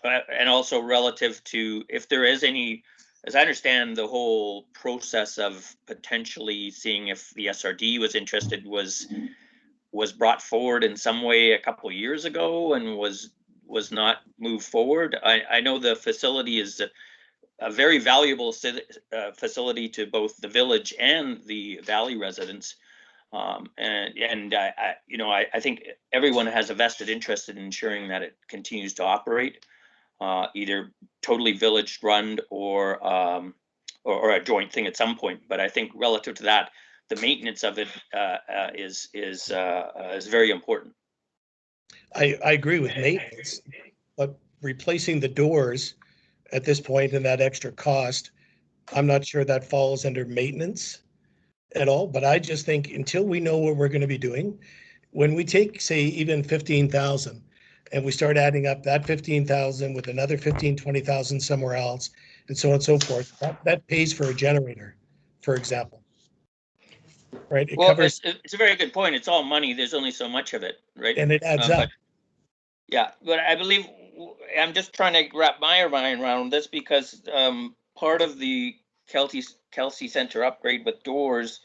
and also relative to if there is any, as I understand, the whole process of potentially seeing if the SRD was interested was brought forward in some way a couple of years ago and was not moved forward. I know the facility is a very valuable facility to both the village and the Valley residents. And I think everyone has a vested interest in ensuring that it continues to operate, either totally village run or a joint thing at some point. But I think relative to that, the maintenance of it is very important. I agree with maintenance, but replacing the doors at this point and that extra cost, I'm not sure that falls under maintenance at all. But I just think until we know what we're going to be doing, when we take, say, even 15,000 and we start adding up that 15,000 with another 15, 20,000 somewhere else, and so on and so forth, that pays for a generator, for example. Right? It covers, it's a very good point. It's all money. There's only so much of it, right? And it adds up. But I believe I'm just trying to wrap my mind around this because part of the Kelsey Center upgrade with doors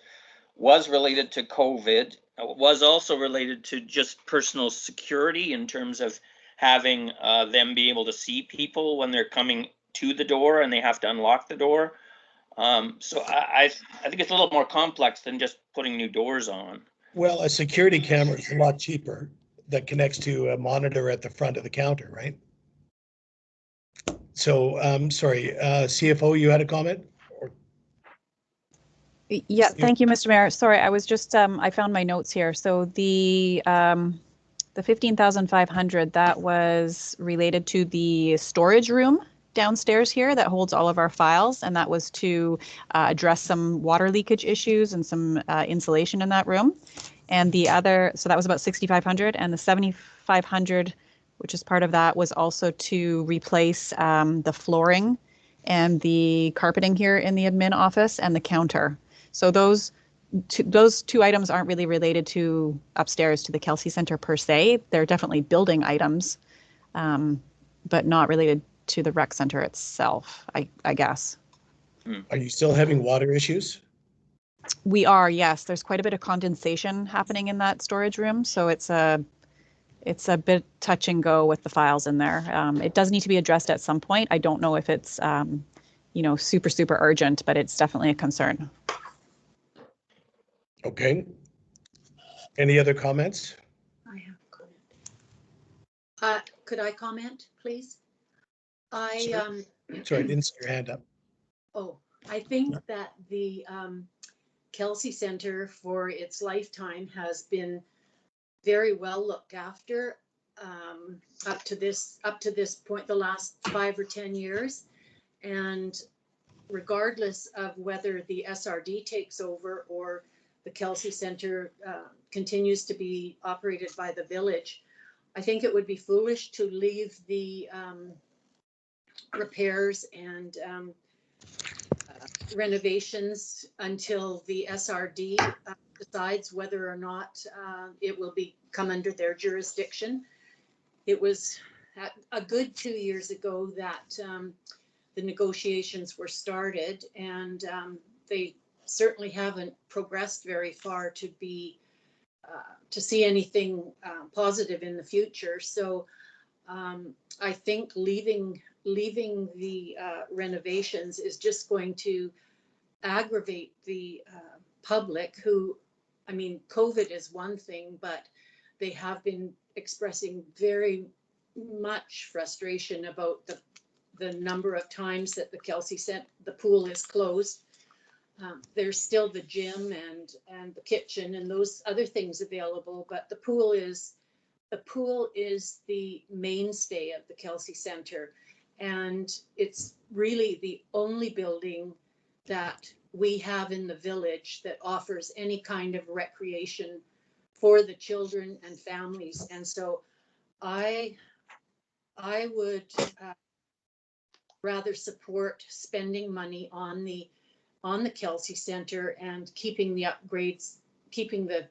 was related to COVID. Was also related to just personal security in terms of having them be able to see people when they're coming to the door and they have to unlock the door. So I think it's a little more complex than just putting new doors on. Well, a security camera is a lot cheaper that connects to a monitor at the front of the counter, right? So, sorry, CFO, you had a comment? Yeah, thank you, Mr. Mayor. Sorry, I was just, I found my notes here. So the 15,500, that was related to the storage room downstairs here that holds all of our files. And that was to address some water leakage issues and some insulation in that room. And the other, so that was about 6,500, and the 7,500, which is part of that, was also to replace the flooring and the carpeting here in the admin office and the counter. So those two items aren't really related to upstairs to the Kelsey Center per se. They're definitely building items, but not related to the rec center itself, I guess. Are you still having water issues? We are, yes. There's quite a bit of condensation happening in that storage room, so it's a bit touch and go with the files in there. It does need to be addressed at some point. I don't know if it's super urgent, but it's definitely a concern. Okay. Any other comments? I have a comment. Could I comment, please? Sorry, I didn't see your hand up. Oh, I think that the Kelsey Center for its lifetime has been very well looked after up to this point, the last 5 or 10 years. And regardless of whether the SRD takes over or the Kelsey Center continues to be operated by the village, I think it would be foolish to leave the repairs and renovations until the SRD decides whether or not it will come under their jurisdiction. It was a good 2 years ago that the negotiations were started, and they certainly haven't progressed very far to see anything positive in the future. So I think leaving the renovations is just going to aggravate the public who, I mean, COVID is one thing, but they have been expressing very much frustration about the number of times that the Kelsey the pool is closed. There's still the gym and the kitchen and those other things available, but the pool is the mainstay of the Kelsey Center. And it's really the only building that we have in the village that offers any kind of recreation for the children and families. And so I would rather support spending money on the Kelsey Center and keeping the upgrades, keeping the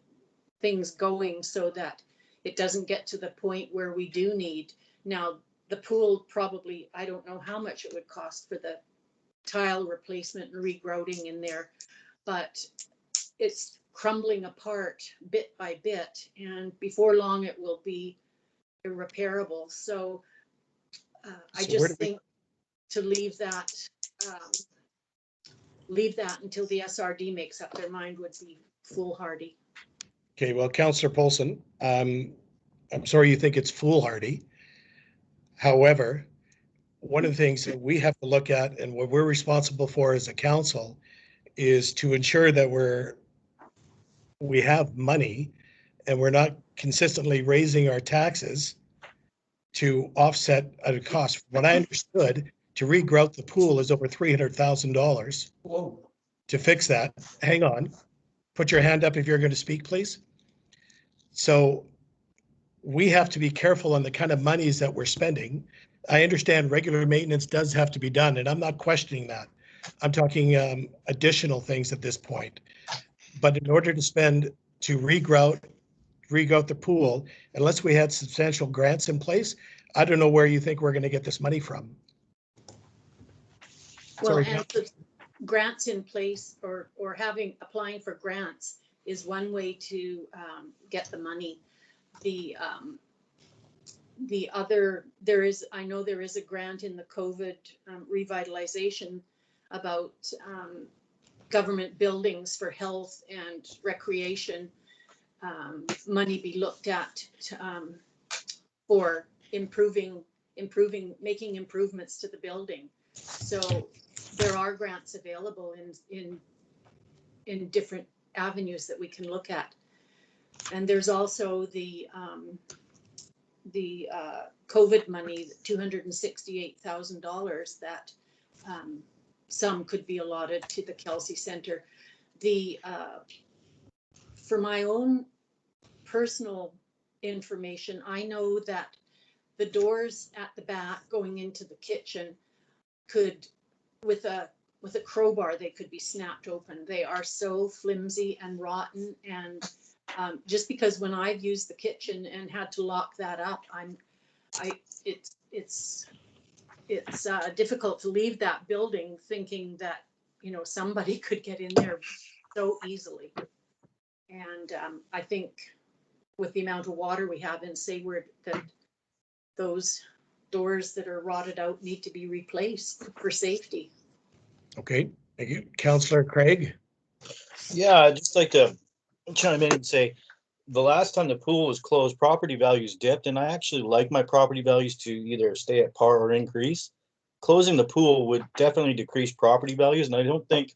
things going so that it doesn't get to the point where we do need. Now, the pool probably, I don't know how much it would cost for the tile replacement and regrouting in there, but it's crumbling apart bit by bit, and before long it will be irreparable. So I just think to leave that until the SRD makes up their mind would be foolhardy. Okay, well, Councillor Polson, I'm sorry you think it's foolhardy. However, one of the things that we have to look at and what we're responsible for as a council is to ensure that we have money and we're not consistently raising our taxes to offset a cost. What I understood, to regrout the pool is over $300,000. Whoa. To fix that. Hang on. Put your hand up if you're going to speak, please. So we have to be careful on the kind of monies that we're spending. I understand regular maintenance does have to be done, and I'm not questioning that. I'm talking additional things at this point. But in order to regrout the pool, unless we had substantial grants in place, I don't know where you think we're going to get this money from. Well, Sorry, and the grants in place or applying for grants is one way to get the money. The other, I know there is a grant in the COVID revitalization about government buildings for health and recreation. Money be looked at for improving making improvements to the building. So there are grants available in different avenues that we can look at. And there's also the COVID money, $268,000 that some could be allotted to the Kelsey Center. For my own personal information, I know that the doors at the back going into the kitchen could, with a crowbar, they could be snapped open. They are so flimsy and rotten, and just because when I've used the kitchen and had to lock that up, it's difficult to leave that building thinking that, you know, somebody could get in there so easily. And I think with the amount of water we have in Sayward, that those doors that are rotted out need to be replaced for safety. Okay, thank you. Councillor Craig? Yeah, I'd just like to chime in and say, the last time the pool was closed, property values dipped, and I actually like my property values to either stay at par or increase. Closing the pool would definitely decrease property values, and I don't think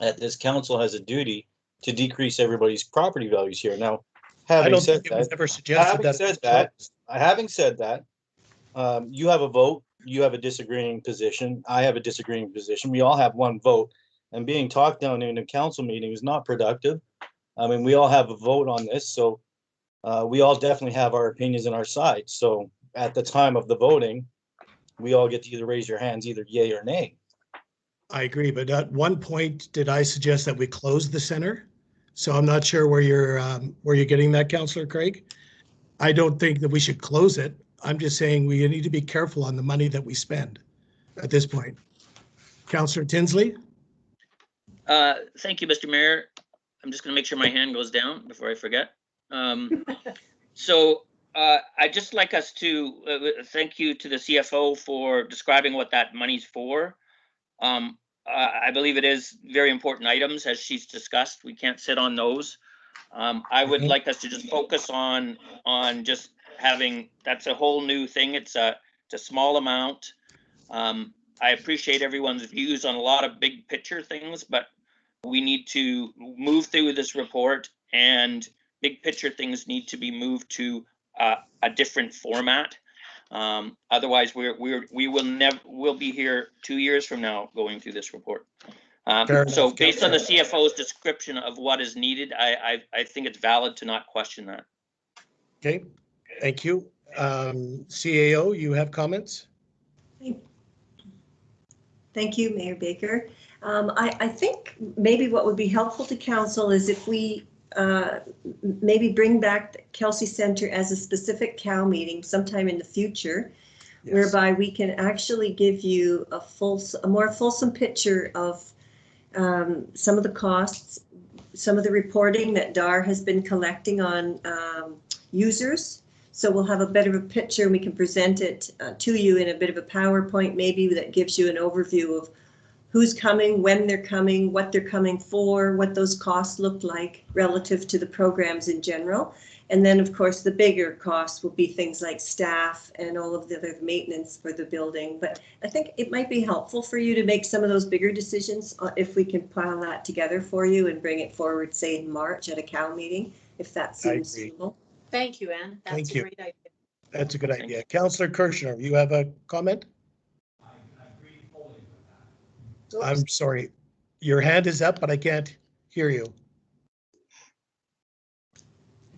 that this council has a duty to decrease everybody's property values here. Now, I don't think it was ever suggested that. Having said that, you have a vote, you have a disagreeing position, I have a disagreeing position. We all have one vote, and being talked down in a council meeting is not productive. I mean, we all have a vote on this, so we all definitely have our opinions on our side. So at the time of the voting, we all get to either raise your hands, either yay or nay. I agree, but at one point, did I suggest that we close the center? So I'm not sure where you're getting that, Councillor Craig. I don't think that we should close it. I'm just saying we need to be careful on the money that we spend at this point. Councillor Tinsley? Thank you, Mr. Mayor. I'm just going to make sure my hand goes down before I forget. So I'd just like us to thank you to the CFO for describing what that money's for. I believe it is very important items, as she's discussed. We can't sit on those. I would like us to just focus on just having, that's a whole new thing. It's a small amount. I appreciate everyone's views on a lot of big picture things, but we need to move through this report, and big picture things need to be moved to a different format. Otherwise, we'll be here 2 years from now going through this report. So based on the CFO's description of what is needed, I think it's valid to not question that. Okay, thank you. CAO, you have comments? Thank you, Mayor Baker. I think maybe what would be helpful to council is if we maybe bring back the Kelsey Center as a specific COW meeting sometime in the future, yes, whereby we can actually give you a more fulsome picture of some of the costs, some of the reporting that DAR has been collecting on users. So we'll have a bit of a picture, and we can present it to you in a bit of a PowerPoint maybe that gives you an overview of who's coming, when they're coming, what they're coming for, what those costs look like relative to the programs in general. And then, of course, the bigger costs will be things like staff and all of the other maintenance for the building. But I think it might be helpful for you to make some of those bigger decisions if we can pile that together for you and bring it forward, say in March at a COW meeting, if that seems suitable. Thank you, Anne. That's a great idea. That's a good idea. Councillor Kirchner, you have a comment? I'm sorry, your hand is up, but I can't hear you.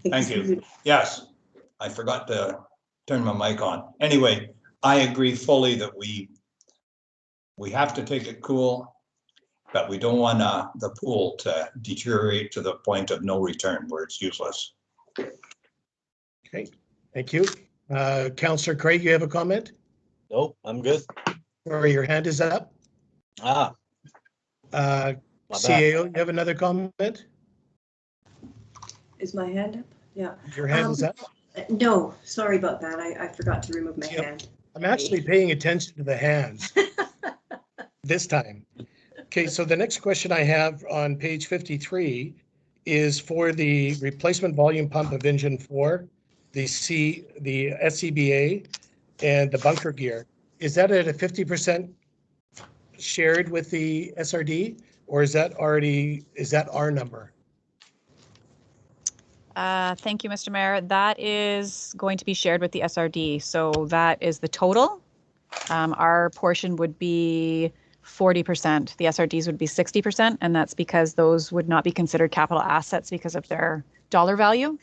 Thank you. Yes, I forgot to turn my mic on. Anyway, I agree fully that we have to take it cool, but we don't want the pool to deteriorate to the point of no return where it's useless. Okay, thank you. Councillor Craig, you have a comment? Nope, I'm good. Sorry, your hand is up. CAO, you have another comment? Is my hand up? Yeah. Your hand is up? No, sorry about that. I forgot to remove my hand. I'm actually paying attention to the hands this time. Okay, so the next question I have on page 53 is for the replacement volume pump of engine 4, the SCBA. and the bunker gear. Is that at a 50% shared with the SRD, or is that our number? Thank you, Mr. Mayor. That is going to be shared with the SRD. So that is the total. Our portion would be 40%. The SRDs would be 60%, and that's because those would not be considered capital assets because of their dollar value.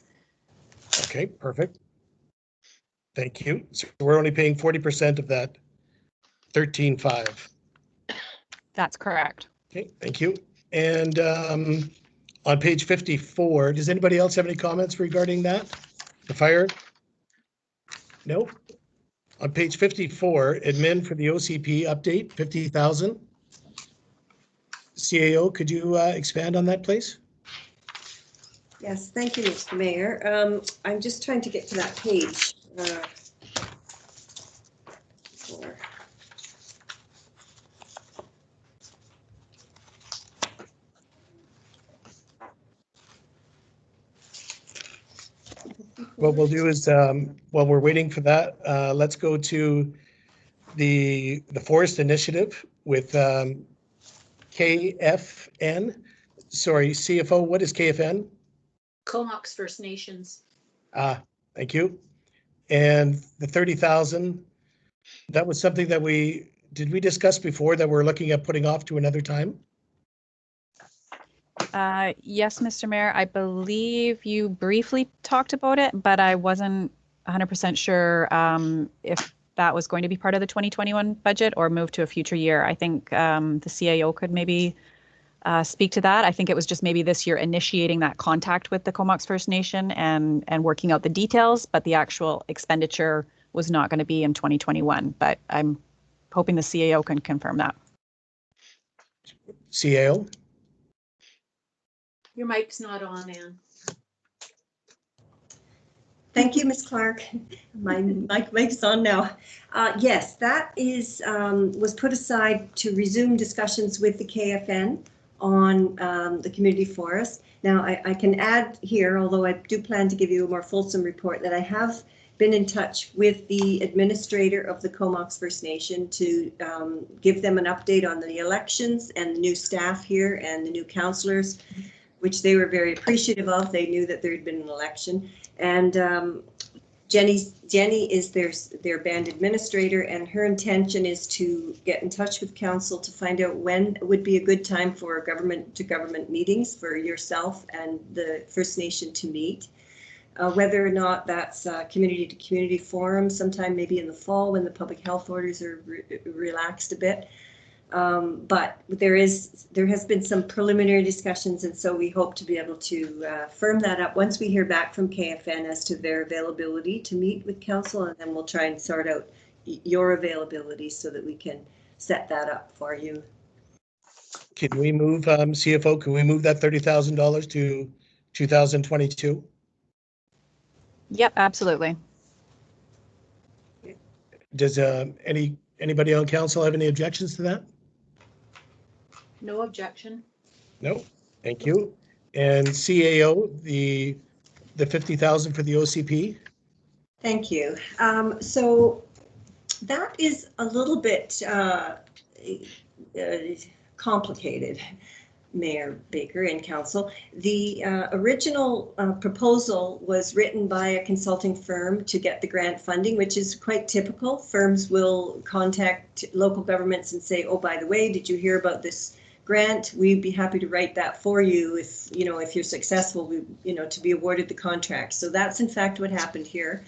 Okay, perfect. Thank you. So we're only paying 40% of that 13.5. That's correct. Okay, thank you. And on page 54, does anybody else have any comments regarding that? The fire? No? On page 54, admin for the OCP update, 50,000. CAO, could you expand on that, please? Yes, thank you, Mr. Mayor. I'm just trying to get to that page. What we'll do is, while we're waiting for that, let's go to the forest initiative with KFN. Sorry, CFO, what is KFN? Comox First Nations. Thank you. And the 30,000, that was something that did we discuss before that we're looking at putting off to another time? Yes, Mr. Mayor, I believe you briefly talked about it, but I wasn't 100% sure if that was going to be part of the 2021 budget or move to a future year. I think the CAO could maybe speak to that. I think it was just maybe this year initiating that contact with the Comox First Nation and working out the details, but the actual expenditure was not going to be in 2021. But I'm hoping the CAO can confirm that. CAO? Your mic's not on, Anne. Thank you, Ms. Clark. My mic's on now. Yes, that was put aside to resume discussions with the KFN on the community forest. Now, I can add here, although I do plan to give you a more fulsome report, that I have been in touch with the administrator of the Comox First Nation to give them an update on the elections and the new staff here and the new councillors, which they were very appreciative of. They knew that there had been an election. And Jenny is their band administrator, and her intention is to get in touch with council to find out when would be a good time for government-to-government meetings for yourself and the First Nation to meet. Whether or not that's community-to-community forum sometime maybe in the fall when the public health orders are relaxed a bit. But there has been some preliminary discussions, and so we hope to be able to firm that up once we hear back from KFN as to their availability to meet with council, and then we'll try and sort out your availability so that we can set that up for you. Can we move, CFO, can we move that $30,000 to 2022? Yep, absolutely. Does anybody on council have any objections to that? No objection. No, thank you. And CAO, the 50,000 for the OCP? Thank you. So that is a little bit complicated, Mayor Baker and Council. The original proposal was written by a consulting firm to get the grant funding, which is quite typical. Firms will contact local governments and say, oh, by the way, did you hear about this grant? We'd be happy to write that for you if you're successful, to be awarded the contract. So that's in fact what happened here.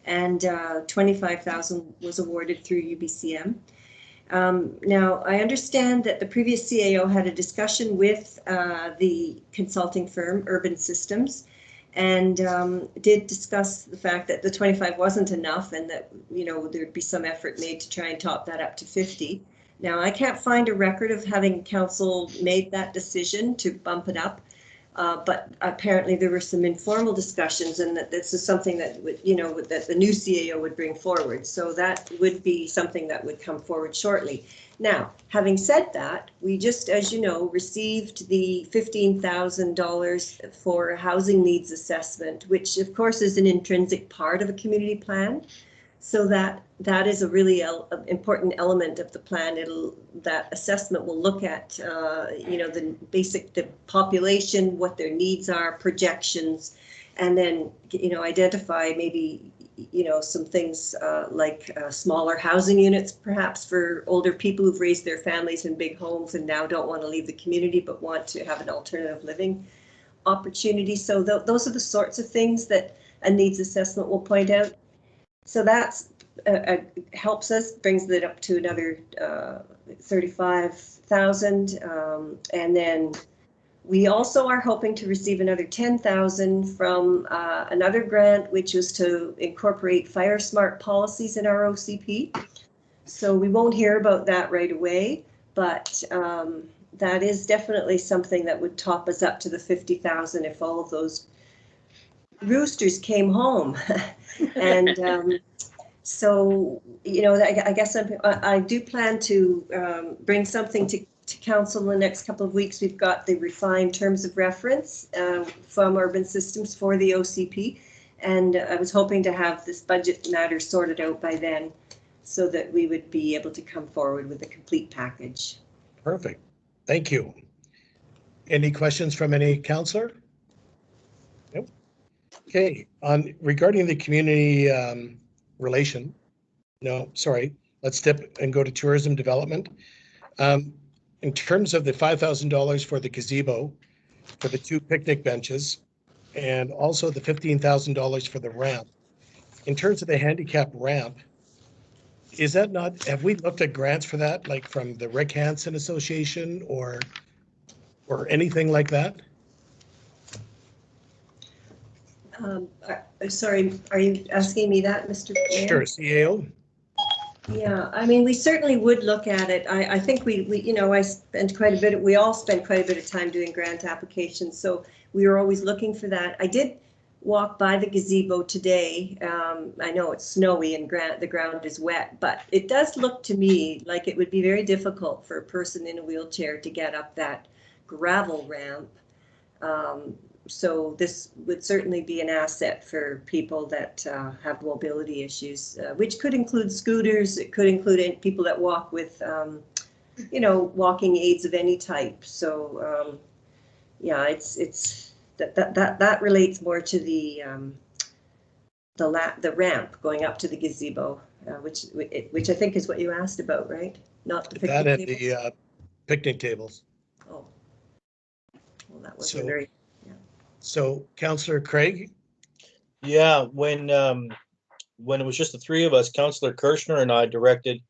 And 25,000 was awarded through UBCM. Now, I understand that the previous CAO had a discussion with the consulting firm, Urban Systems, and did discuss the fact that the 25 wasn't enough and that, there'd be some effort made to try and top that up to 50. Now, I can't find a record of having council made that decision to bump it up, but apparently there were some informal discussions, and that this is something that that the new CAO would bring forward. So that would be something that would come forward shortly. Now, having said that, we just, as you know, received the $15,000 for housing needs assessment, which of course is an intrinsic part of a community plan. So that is a really important element of the plan. That assessment will look at, the population, what their needs are, projections, and then, identify maybe, some things like smaller housing units, perhaps for older people who've raised their families in big homes and now don't want to leave the community, but want to have an alternative living opportunity. So those are the sorts of things that a needs assessment will point out. So that's helps us, brings it up to another 35,000. And then we also are hoping to receive another 10,000 from another grant, which was to incorporate fire smart policies in our OCP. So we won't hear about that right away, but that is definitely something that would top us up to the 50,000 if all of those roosters came home. And so, I guess I do plan to bring something to council in the next couple of weeks. We've got the refined terms of reference from Urban Systems for the OCP. And I was hoping to have this budget matter sorted out by then so that we would be able to come forward with a complete package. Perfect. Thank you. Any questions from any councillor? Nope. Okay, regarding the community relation, let's step and go to tourism development. In terms of the $5,000 for the gazebo, for the 2 picnic benches, and also the $15,000 for the ramp. In terms of the handicap ramp, is that not, have we looked at grants for that, like from the Rick Hansen Association or anything like that? Sorry, are you asking me that, Mr. Mayor? Sure, CAO. Yeah, I mean, we certainly would look at it. I think we I spent quite a bit, we all spent quite a bit of time doing grant applications, so we were always looking for that. I did walk by the gazebo today. I know it's snowy and the ground is wet, but it does look to me like it would be very difficult for a person in a wheelchair to get up that gravel ramp. So this would certainly be an asset for people that have mobility issues, which could include scooters. It could include people that walk with, walking aids of any type. So, yeah, it's that relates more to the ramp going up to the gazebo, which I think is what you asked about, right? Not the picnic that and tables? the picnic tables. Oh, well, that wasn't very. So, Councillor Craig? Yeah, when it was just the 3 of us, Councillor Kirschner and I directed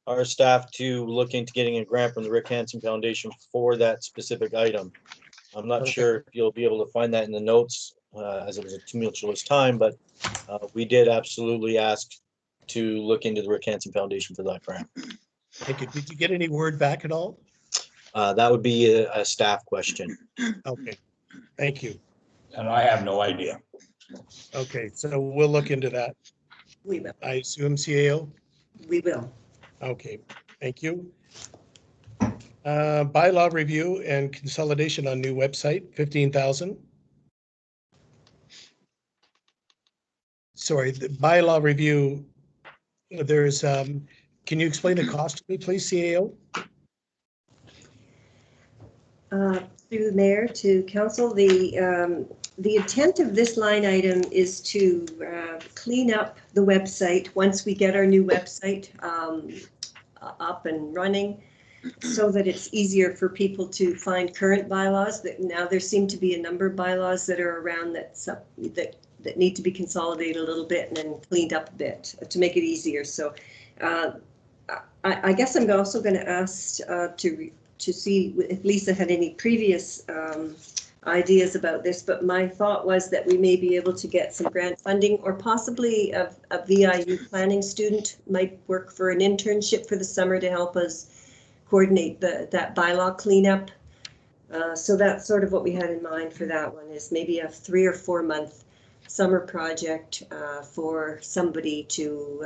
our staff to look into getting a grant from the Rick Hansen Foundation for that specific item. I'm not sure if you'll be able to find that in the notes as it was a tumultuous time, but we did absolutely ask to look into the Rick Hansen Foundation for that grant. Thank you. Did you get any word back at all? That would be a staff question. Okay, thank you. And I have no idea. Okay, so we'll look into that. We will. I assume CAO? We will. Okay, thank you. Bylaw review and consolidation on new website, 15,000. Sorry, the bylaw review, there's, can you explain the cost to me, please, CAO? Through the mayor to council, the intent of this line item is to clean up the website once we get our new website up and running, so that it's easier for people to find current bylaws. That now there seem to be a number of bylaws that are around that need to be consolidated a little bit and then cleaned up a bit to make it easier. So I guess I'm also going to ask to see if Lisa had any previous ideas about this, but my thought was that we may be able to get some grant funding, or possibly a VIU planning student might work for an internship for the summer to help us coordinate that bylaw cleanup. So that's sort of what we had in mind for that one, is maybe a 3 or 4 month summer project for somebody to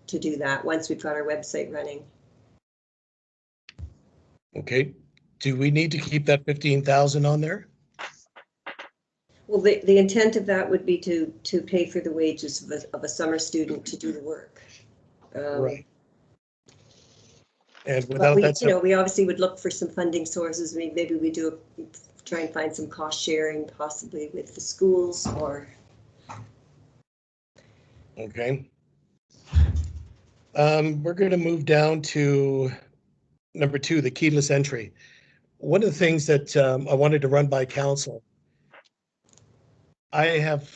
do that once we've got our website running. Okay, do we need to keep that 15,000 on there? Well, the intent of that would be to pay for the wages of a summer student to do the work. Right. And But without we, that, we obviously would look for some funding sources. Maybe we try and find some cost sharing, possibly with the schools or. okay. We're going to move down to number 2, the keyless entry. One of the things that I wanted to run by council, I have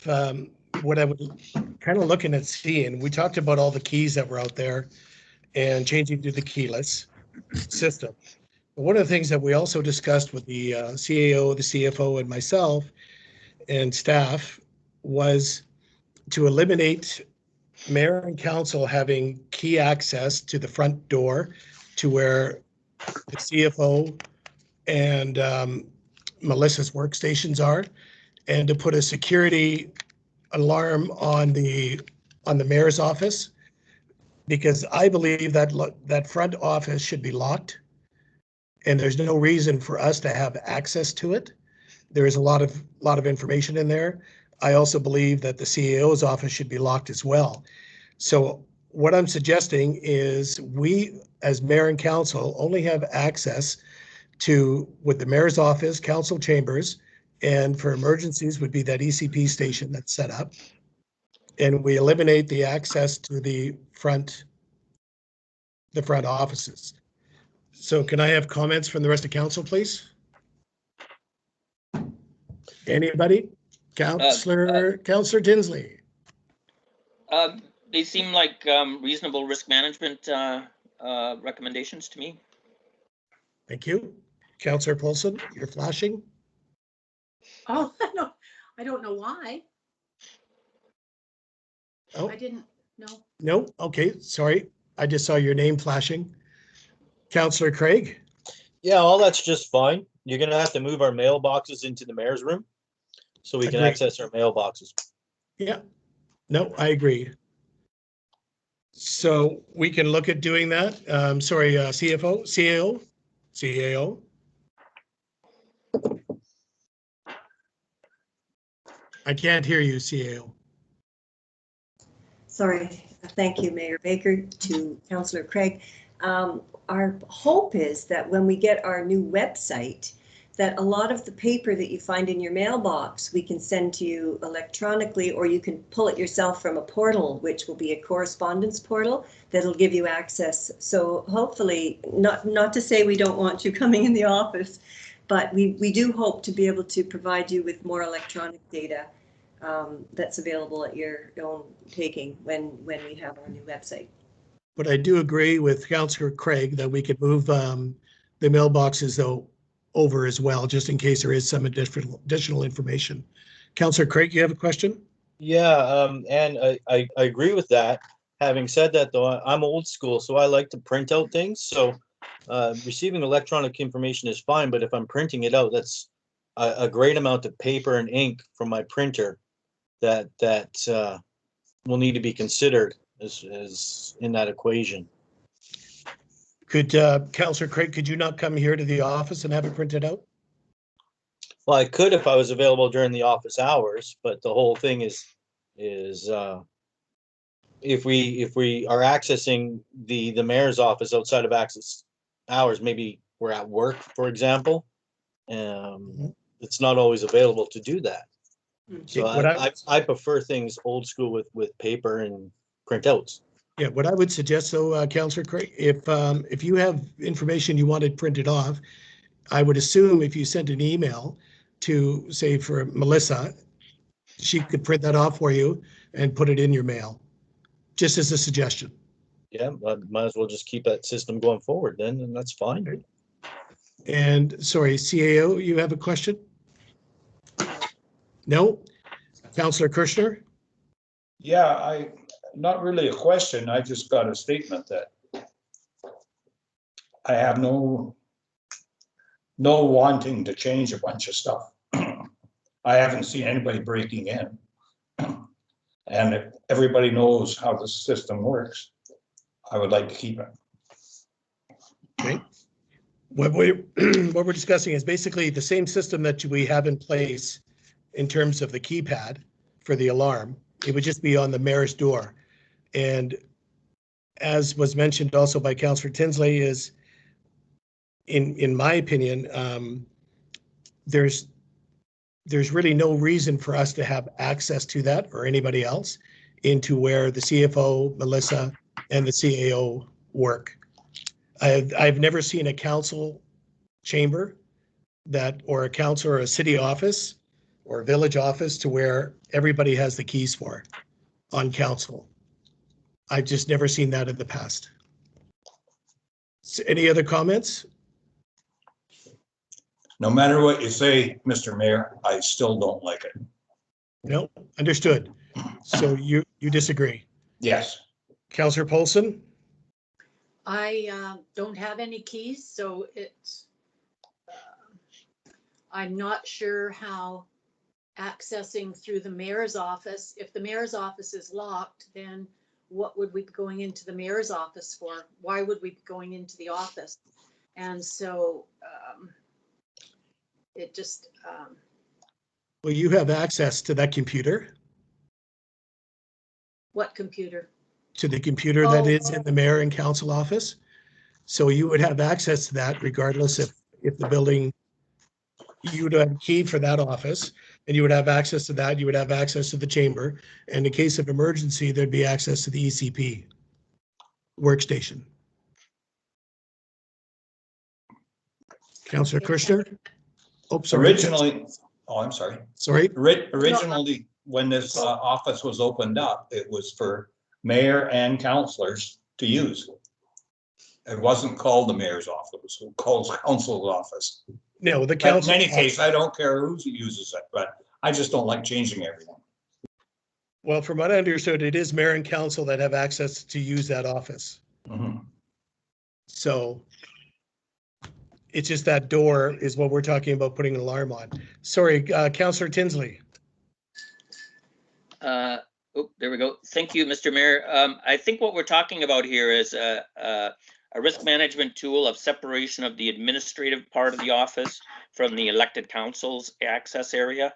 what I was kind of looking at seeing. We talked about all the keys that were out there and changing to the keyless system. But one of the things that we also discussed with the CAO, the CFO, and myself and staff was to eliminate mayor and council having key access to the front door to where the CFO and Melissa's workstations are, and to put a security alarm on the mayor's office, because I believe that that front office should be locked, and there's no reason for us to have access to it. There is a lot of information in there. I also believe that the CAO's office should be locked as well. So what I'm suggesting is we, as mayor and council, only have access to, with the mayor's office, council chambers, and for emergencies would be that ECP station that's set up. And we eliminate the access to the front offices. So can I have comments from the rest of council, please? Anybody? Councillor Tinsley. They seem like reasonable risk management recommendations to me. Thank you. Councillor Paulson, you're flashing. Oh, no, I don't know why. Oh, I didn't know. no, okay, sorry. I just saw your name flashing. Councillor Craig? Yeah, all that's just fine. You're gonna have to move our mailboxes into the mayor's room so we can Agreed. access our mailboxes. Yeah, no, I agree. So we can look at doing that. Sorry, CFO, CAO. I can't hear you, CAO. Sorry, thank you, Mayor Baker, to Councillor Craig. Our hope is that when we get our new website, that a lot of the paper that you find in your mailbox, we can send to you electronically, or you can pull it yourself from a portal, which will be a correspondence portal that'll give you access. So hopefully, not to say we don't want you coming in the office, but we do hope to be able to provide you with more electronic data that's available at your own taking when we have our new website. But I do agree with Councillor Craig that we could move the mailboxes though over as well, just in case there is some additional information. Councillor Craig, you have a question? Yeah, and I agree with that. Having said that, though, I'm old school, so I like to print out things. So receiving electronic information is fine, but if I'm printing it out, that's a great amount of paper and ink from my printer that will need to be considered as in that equation. Could Councillor Craig, could you not come here to the office and have it printed out? Well, I could if I was available during the office hours, but the whole thing is if we are accessing the mayor's office outside of access hours, maybe we're at work, for example, it's not always available to do that. So I prefer things old school with paper and printouts. Yeah, what I would suggest though, Councillor Craig, if you have information you wanted printed off, I would assume if you sent an email to, say, for Melissa, she could print that off for you and put it in your mail, just as a suggestion. Yeah, might as well just keep that system going forward then, and that's fine. Okay. And sorry, CAO, you have a question? No? Councillor Kirschner? Yeah, not really a question. I just got a statement that I have no wanting to change a bunch of stuff. I haven't seen anybody breaking in. And if everybody knows how the system works, I would like to keep it. Okay. What we're discussing is basically the same system that we have in place in terms of the keypad for the alarm. It would just be on the mayor's door. And as was mentioned also by Councillor Tinsley, is in my opinion, there's really no reason for us to have access to that or anybody else into where the CFO, Melissa, and the CAO work. I've never seen a council chamber that, or a council or a city office or a village office to where everybody has the keys for on council. I've just never seen that in the past. So any other comments? No matter what you say, Mr. Mayor, I still don't like it. No, understood. So you disagree? Yes. Councillor Paulson? I don't have any keys, so it's, I'm not sure how accessing through the mayor's office, if the mayor's office is locked, then what would we be going into the mayor's office for? Why would we be going into the office? And so it just, Well, you have access to that computer, what computer? to the computer that Oh. is in the mayor and council office. So you would have access to that regardless if the building, you would have a key for that office and you would have access to that. You would have access to the chamber. And in case of emergency, there'd be access to the ECP workstation. Councillor Kirschner? Oh, sorry. Originally, oh, I'm sorry. Sorry. Originally, when this office was opened up, it was for mayor and councilors to use. It wasn't called the mayor's office, it was called council's office. No, the But in council. any case, I don't care who uses it, but I just don't like changing everything. Well, from what I understood, it is mayor and council that have access to use that office. Mhm. So it's just that door is what we're talking about putting an alarm on. Sorry, Councillor Tinsley. Oh, there we go. Thank you, Mr. Mayor. I think what we're talking about here is a risk management tool of separation of the administrative part of the office from the elected council's access area.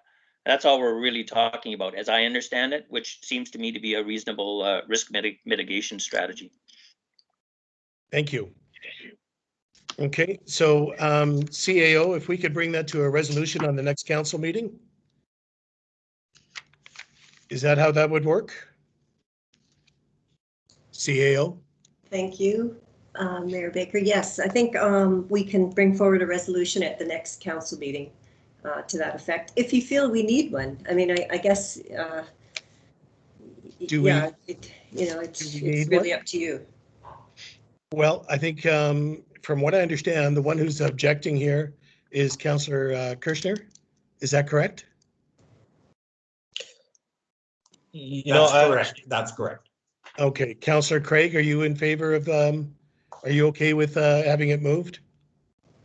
That's all we're really talking about, as I understand it, which seems to me to be a reasonable risk mitigation strategy. Thank you. Okay, so CAO, if we could bring that to a resolution on the next council meeting? Is that how that would work? CAO? Thank you, Mayor Baker. Yes, I think we can bring forward a resolution at the next council meeting to that effect, if you feel we need one. I mean, I guess, Do we- yeah, it's need really one? up to you. Well, I think from what I understand, the one who's objecting here is Councillor Kirschner. Is that correct? You know, That's correct. That's correct. Okay, Councillor Craig, are you in favor of, are you okay with having it moved?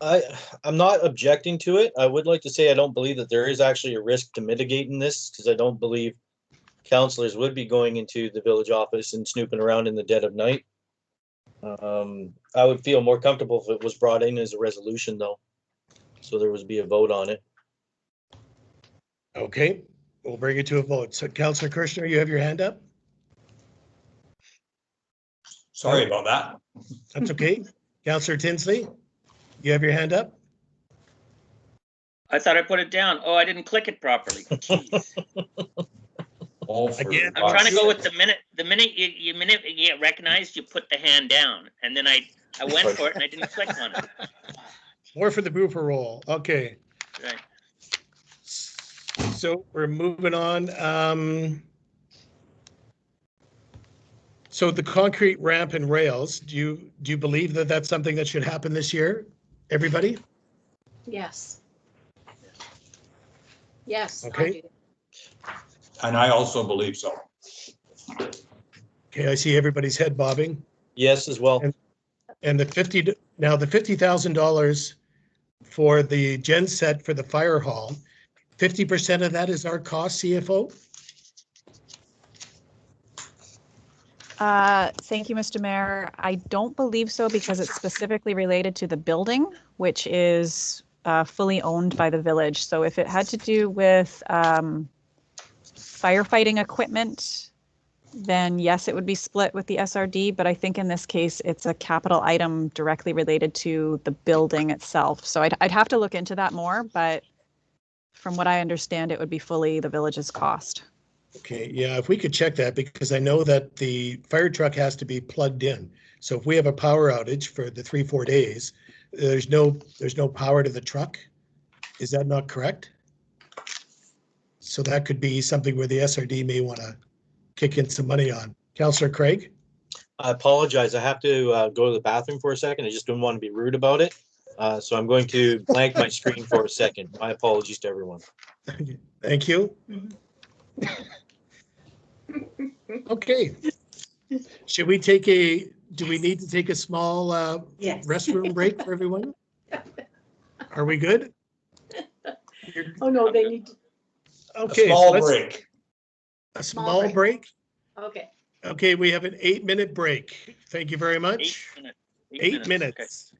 I'm not objecting to it. I would like to say I don't believe that there is actually a risk to mitigating this, because I don't believe councilors would be going into the village office and snooping around in the dead of night. I would feel more comfortable if it was brought in as a resolution, though, so there would be a vote on it. Okay, we'll bring it to a vote. So Councillor Kirschner, you have your hand up? Sorry about that. That's okay. Councillor Tinsley, you have your hand up? I thought I put it down. Oh, I didn't click it properly. Jeez. All for Again, I'm trying to go us. with the minute you get recognized, you put the hand down, and then I went for it and I didn't click on it. More for the booper roll. Okay, Right. so we're moving on. So the concrete ramp and rails, do you believe that that's something that should happen this year? Everybody? Yes. Yes. I Okay. do. And I also believe so. Okay, I see everybody's head bobbing. Yes, as well. And the $50,000 for the gen set for the fire hall, 50% of that is our cost, CFO? Thank you, Mr. Mayor. I don't believe so because it's specifically related to the building, which is fully owned by the village. So if it had to do with firefighting equipment, then yes, it would be split with the SRD, but I think in this case, it's a capital item directly related to the building itself. So I'd have to look into that more, but from what I understand, it would be fully the village's cost. Okay, yeah, if we could check that, because I know that the fire truck has to be plugged in. So if we have a power outage for the 3-4 days, there's no power to the truck. Is that not correct? So that could be something where the SRD may want to kick in some money on. Councillor Craig? I apologize. I have to go to the bathroom for a second. I just didn't want to be rude about it. So I'm going to blank my screen for a second. My apologies to everyone. Thank you. Okay. Should we take do we need to take a small Yes. restroom break for everyone? Are we good? Oh, no, they need to, A Okay. so small let's- break. A small break? okay. Okay, we have an 8-minute break. Thank you very much. 8 minutes. 8 Okay. minutes.